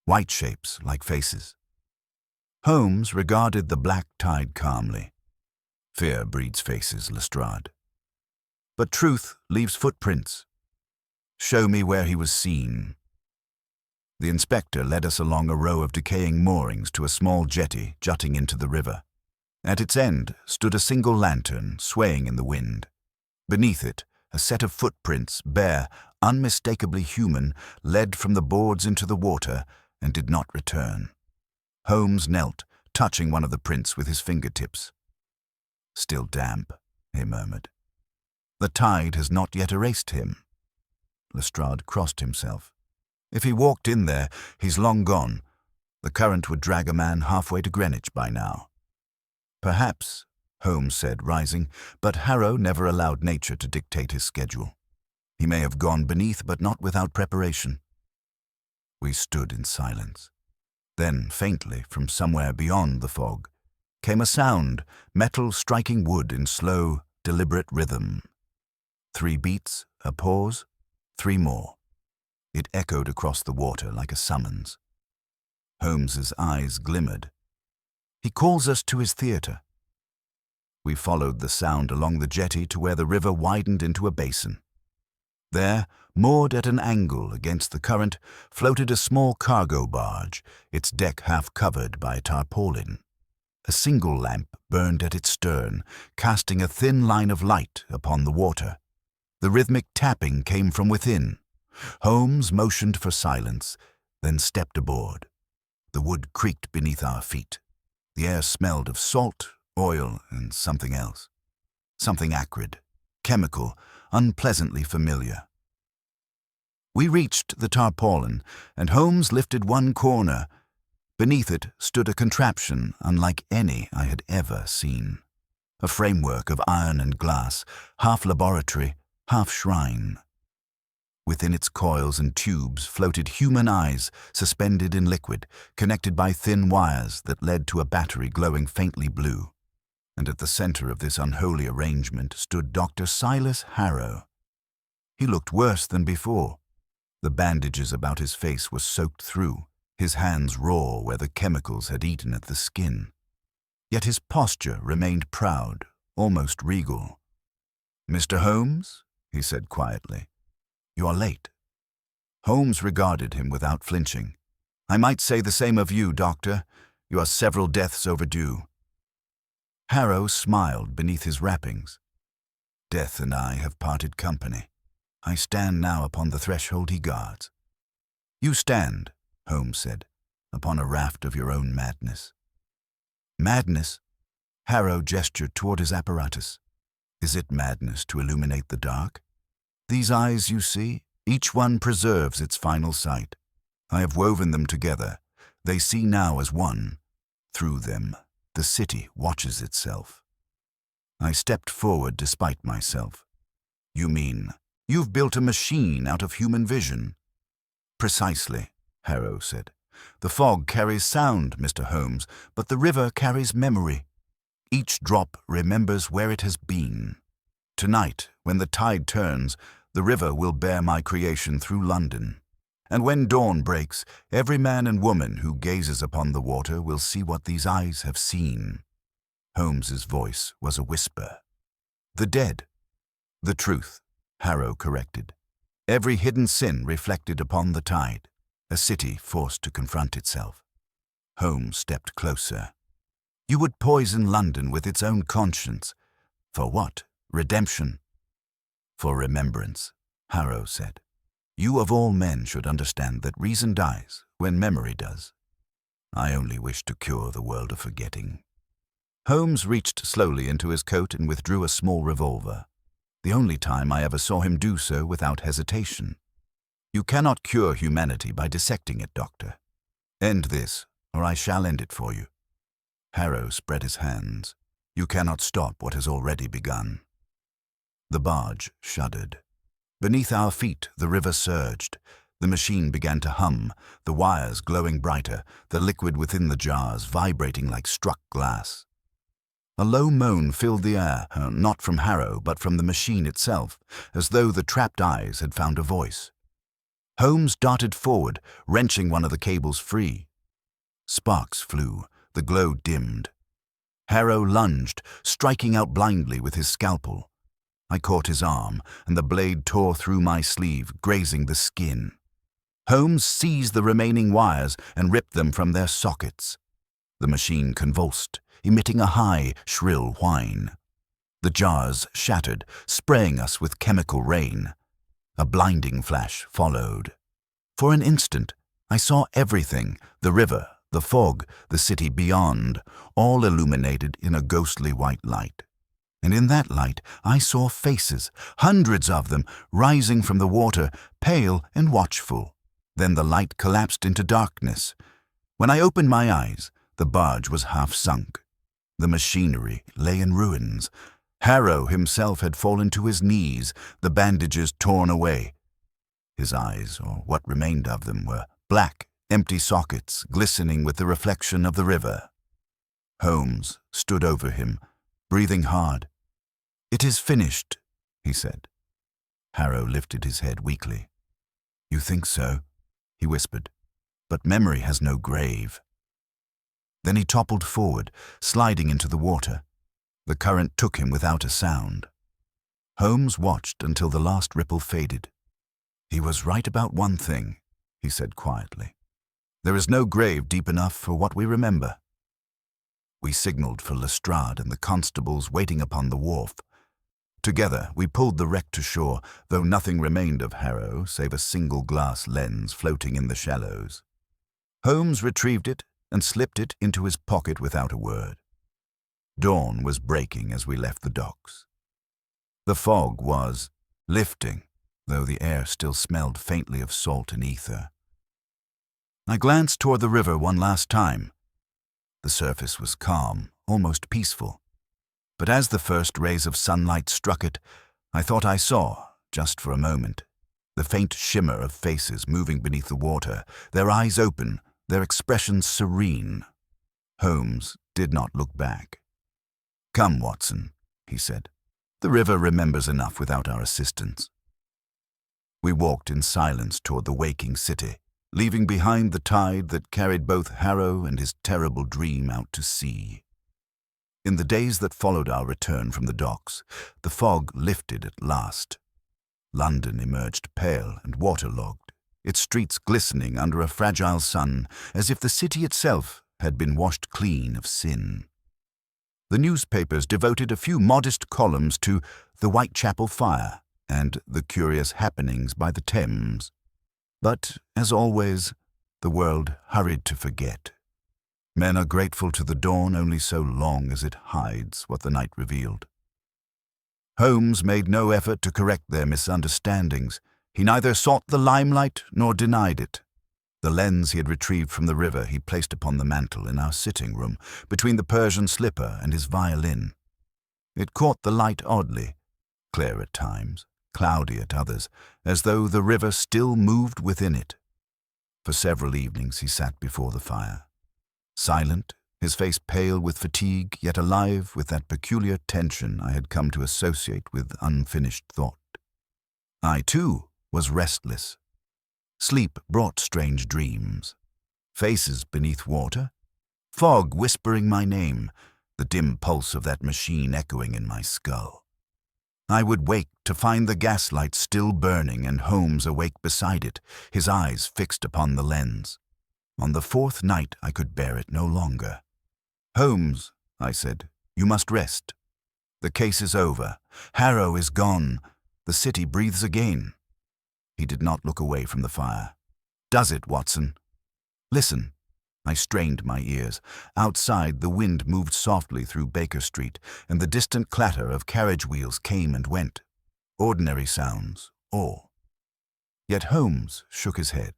A: White shapes, like faces." Holmes regarded the black tide calmly. "Fear breeds faces, Lestrade. But truth leaves footprints. Show me where he was seen." The inspector led us along a row of decaying moorings to a small jetty jutting into the river. At its end stood a single lantern, swaying in the wind. Beneath it, a set of footprints, bare, unmistakably human, led from the boards into the water and did not return. Holmes knelt, touching one of the prints with his fingertips. "Still damp," he murmured. "The tide has not yet erased him." Lestrade crossed himself. "If he walked in there, he's long gone. The current would drag a man halfway to Greenwich by now." "Perhaps," Holmes said, rising, "but Harrow never allowed nature to dictate his schedule. He may have gone beneath, but not without preparation." We stood in silence. Then, faintly, from somewhere beyond the fog, came a sound, metal striking wood in slow, deliberate rhythm. 3 beats, a pause, 3 more. It echoed across the water like a summons. Holmes's eyes glimmered. "He calls us to his theatre." We followed the sound along the jetty to where the river widened into a basin. There, moored at an angle against the current, floated a small cargo barge, its deck half covered by a tarpaulin. A single lamp burned at its stern, casting a thin line of light upon the water. The rhythmic tapping came from within. Holmes motioned for silence, then stepped aboard. The wood creaked beneath our feet. The air smelled of salt, oil, and something else. Something acrid, chemical, unpleasantly familiar. We reached the tarpaulin, and Holmes lifted one corner. Beneath it stood a contraption unlike any I had ever seen. A framework of iron and glass, half laboratory, half shrine. Within its coils and tubes floated human eyes, suspended in liquid, connected by thin wires that led to a battery glowing faintly blue. And at the center of this unholy arrangement stood Dr. Silas Harrow. He looked worse than before. The bandages about his face were soaked through, his hands raw where the chemicals had eaten at the skin. Yet his posture remained proud, almost regal. "Mr. Holmes," he said quietly, "you are late." Holmes regarded him without flinching. "I might say the same of you, Doctor. You are several deaths overdue." Harrow smiled beneath his wrappings. "Death and I have parted company. I stand now upon the threshold he guards." "You stand," Holmes said, "upon a raft of your own madness." "Madness?" Harrow gestured toward his apparatus. "Is it madness to illuminate the dark? These eyes you see, each one preserves its final sight. I have woven them together. They see now as one. Through them, the city watches itself." I stepped forward despite myself. "You mean, you've built a machine out of human vision?" "Precisely," Harrow said. "The fog carries sound, Mr. Holmes, but the river carries memory. Each drop remembers where it has been. Tonight, when the tide turns, the river will bear my creation through London. And when dawn breaks, every man and woman who gazes upon the water will see what these eyes have seen." Holmes's voice was a whisper. "The dead." "The truth," Harrow corrected. "Every hidden sin reflected upon the tide, a city forced to confront itself." Holmes stepped closer. "You would poison London with its own conscience. For what? Redemption?" "For remembrance," Harrow said. "You of all men should understand that reason dies when memory does. I only wish to cure the world of forgetting." Holmes reached slowly into his coat and withdrew a small revolver, the only time I ever saw him do so without hesitation. "You cannot cure humanity by dissecting it, Doctor. End this, or I shall end it for you." Harrow spread his hands. "You cannot stop what has already begun." The barge shuddered. Beneath our feet, the river surged. The machine began to hum, the wires glowing brighter, the liquid within the jars vibrating like struck glass. A low moan filled the air, not from Harrow, but from the machine itself, as though the trapped eyes had found a voice. Holmes darted forward, wrenching one of the cables free. Sparks flew, the glow dimmed. Harrow lunged, striking out blindly with his scalpel. I caught his arm, and the blade tore through my sleeve, grazing the skin. Holmes seized the remaining wires and ripped them from their sockets. The machine convulsed, emitting a high, shrill whine. The jars shattered, spraying us with chemical rain. A blinding flash followed. For an instant, I saw everything, the river, the fog, the city beyond, all illuminated in a ghostly white light. And in that light, I saw faces, hundreds of them, rising from the water, pale and watchful. Then the light collapsed into darkness. When I opened my eyes, the barge was half sunk. The machinery lay in ruins. Harrow himself had fallen to his knees, the bandages torn away. His eyes, or what remained of them, were black, empty sockets, glistening with the reflection of the river. Holmes stood over him, breathing hard. "It is finished," he said. Harrow lifted his head weakly. "You think so?" he whispered. "But memory has no grave." Then he toppled forward, sliding into the water. The current took him without a sound. Holmes watched until the last ripple faded. "He was right about one thing," he said quietly. "There is no grave deep enough for what we remember." We signaled for Lestrade and the constables waiting upon the wharf. Together, we pulled the wreck to shore, though nothing remained of Harrow save a single glass lens floating in the shallows. Holmes retrieved it and slipped it into his pocket without a word. Dawn was breaking as we left the docks. The fog was lifting, though the air still smelled faintly of salt and ether. I glanced toward the river one last time. The surface was calm, almost peaceful. But as the first rays of sunlight struck it, I thought I saw, just for a moment, the faint shimmer of faces moving beneath the water, their eyes open, their expressions serene. Holmes did not look back. "Come, Watson," he said. "The river remembers enough without our assistance." We walked in silence toward the waking city, leaving behind the tide that carried both Harrow and his terrible dream out to sea. In the days that followed our return from the docks, the fog lifted at last. London emerged pale and waterlogged, its streets glistening under a fragile sun, as if the city itself had been washed clean of sin. The newspapers devoted a few modest columns to the Whitechapel fire and the curious happenings by the Thames. But, as always, the world hurried to forget. Men are grateful to the dawn only so long as it hides what the night revealed. Holmes made no effort to correct their misunderstandings. He neither sought the limelight nor denied it. The lens he had retrieved from the river he placed upon the mantel in our sitting room, between the Persian slipper and his violin. It caught the light oddly, clear at times, cloudy at others, as though the river still moved within it. For several evenings he sat before the fire, silent, his face pale with fatigue, yet alive with that peculiar tension I had come to associate with unfinished thought. I, too, was restless. Sleep brought strange dreams. Faces beneath water, fog whispering my name, the dim pulse of that machine echoing in my skull. I would wake to find the gaslight still burning and Holmes awake beside it, his eyes fixed upon the lens. On the fourth night I could bear it no longer. "Holmes," I said, "you must rest. The case is over. Harrow is gone. The city breathes again." He did not look away from the fire. "Does it, Watson? Listen." I strained my ears. Outside, the wind moved softly through Baker Street, and the distant clatter of carriage wheels came and went. Ordinary sounds, all. Yet Holmes shook his head.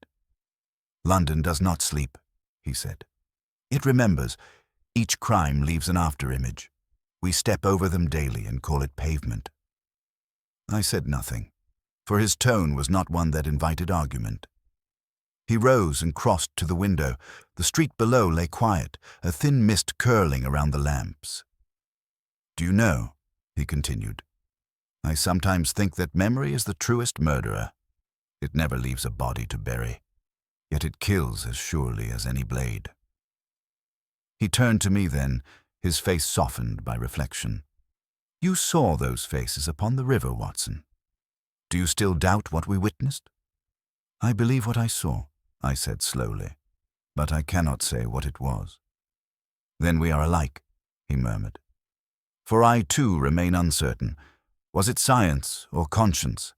A: "London does not sleep," he said. "It remembers. Each crime leaves an after-image. We step over them daily and call it pavement." I said nothing, for his tone was not one that invited argument. He rose and crossed to the window. The street below lay quiet, a thin mist curling around the lamps. "Do you know," he continued, "I sometimes think that memory is the truest murderer. It never leaves a body to bury, yet it kills as surely as any blade." He turned to me then, his face softened by reflection. "You saw those faces upon the river, Watson. Do you still doubt what we witnessed?" "I believe what I saw," I said slowly, "but I cannot say what it was." "Then we are alike," he murmured. "For I, too, remain uncertain. Was it science or conscience?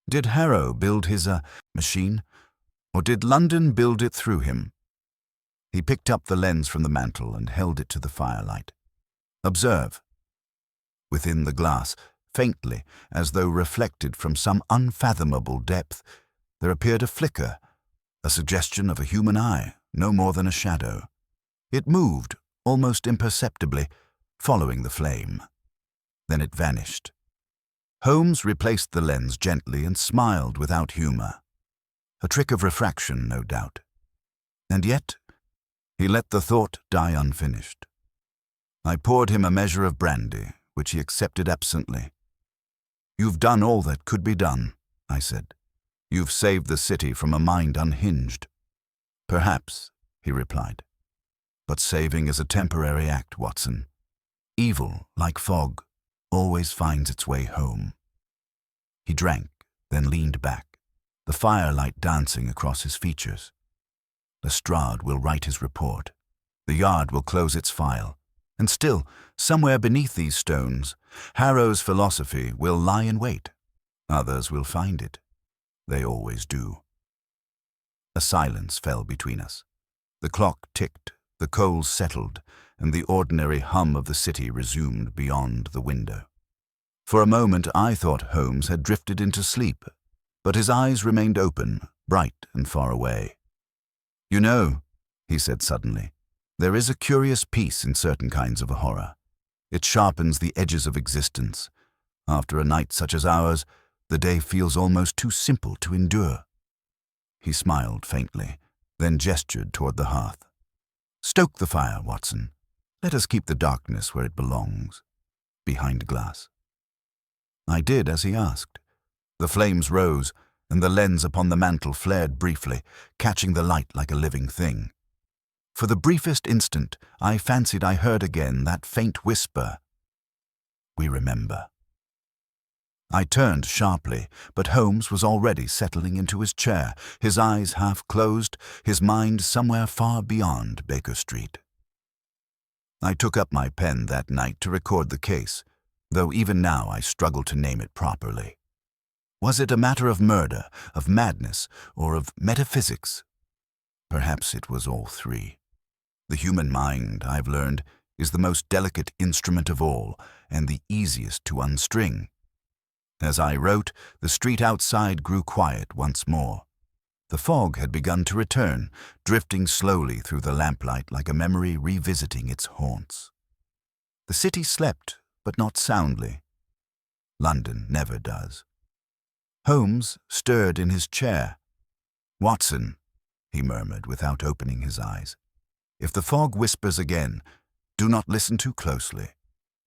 A: Did Harrow build his machine, or did London build it through him?" He picked up the lens from the mantel and held it to the firelight. "Observe." Within the glass, faintly, as though reflected from some unfathomable depth, there appeared a flicker, a suggestion of a human eye, no more than a shadow. It moved, almost imperceptibly, following the flame. Then it vanished. Holmes replaced the lens gently and smiled without humor. A trick of refraction, no doubt. And yet, he let the thought die unfinished. I poured him a measure of brandy, which he accepted absently. "You've done all that could be done," I said. "You've saved the city from a mind unhinged." "Perhaps," he replied. "But saving is a temporary act, Watson. Evil, like fog, always finds its way home." He drank, then leaned back, the firelight dancing across his features. "Lestrade will write his report. The Yard will close its file. And still, somewhere beneath these stones, Harrow's philosophy will lie in wait. Others will find it. They always do." A silence fell between us. The clock ticked, the coals settled, and the ordinary hum of the city resumed beyond the window. For a moment I thought Holmes had drifted into sleep, but his eyes remained open, bright and far away. "You know," he said suddenly, "there is a curious peace in certain kinds of horror. It sharpens the edges of existence. After a night such as ours, the day feels almost too simple to endure." He smiled faintly, then gestured toward the hearth. "Stoke the fire, Watson. Let us keep the darkness where it belongs, behind glass." I did as he asked. The flames rose, and the lens upon the mantel flared briefly, catching the light like a living thing. For the briefest instant, I fancied I heard again that faint whisper, "We remember." I turned sharply, but Holmes was already settling into his chair, his eyes half closed, his mind somewhere far beyond Baker Street. I took up my pen that night to record the case, though even now I struggle to name it properly. Was it a matter of murder, of madness, or of metaphysics? Perhaps it was all three. The human mind, I've learned, is the most delicate instrument of all, and the easiest to unstring. As I wrote, the street outside grew quiet once more. The fog had begun to return, drifting slowly through the lamplight like a memory revisiting its haunts. The city slept, but not soundly. London never does. Holmes stirred in his chair. "Watson," he murmured without opening his eyes, "if the fog whispers again, do not listen too closely.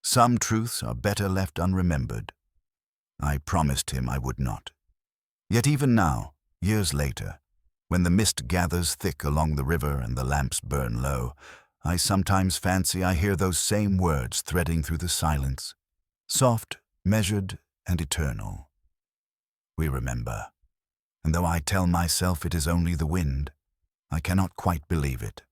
A: Some truths are better left unremembered." I promised him I would not. Yet even now, years later, when the mist gathers thick along the river and the lamps burn low, I sometimes fancy I hear those same words threading through the silence, soft, measured, and eternal. We remember, and though I tell myself it is only the wind, I cannot quite believe it.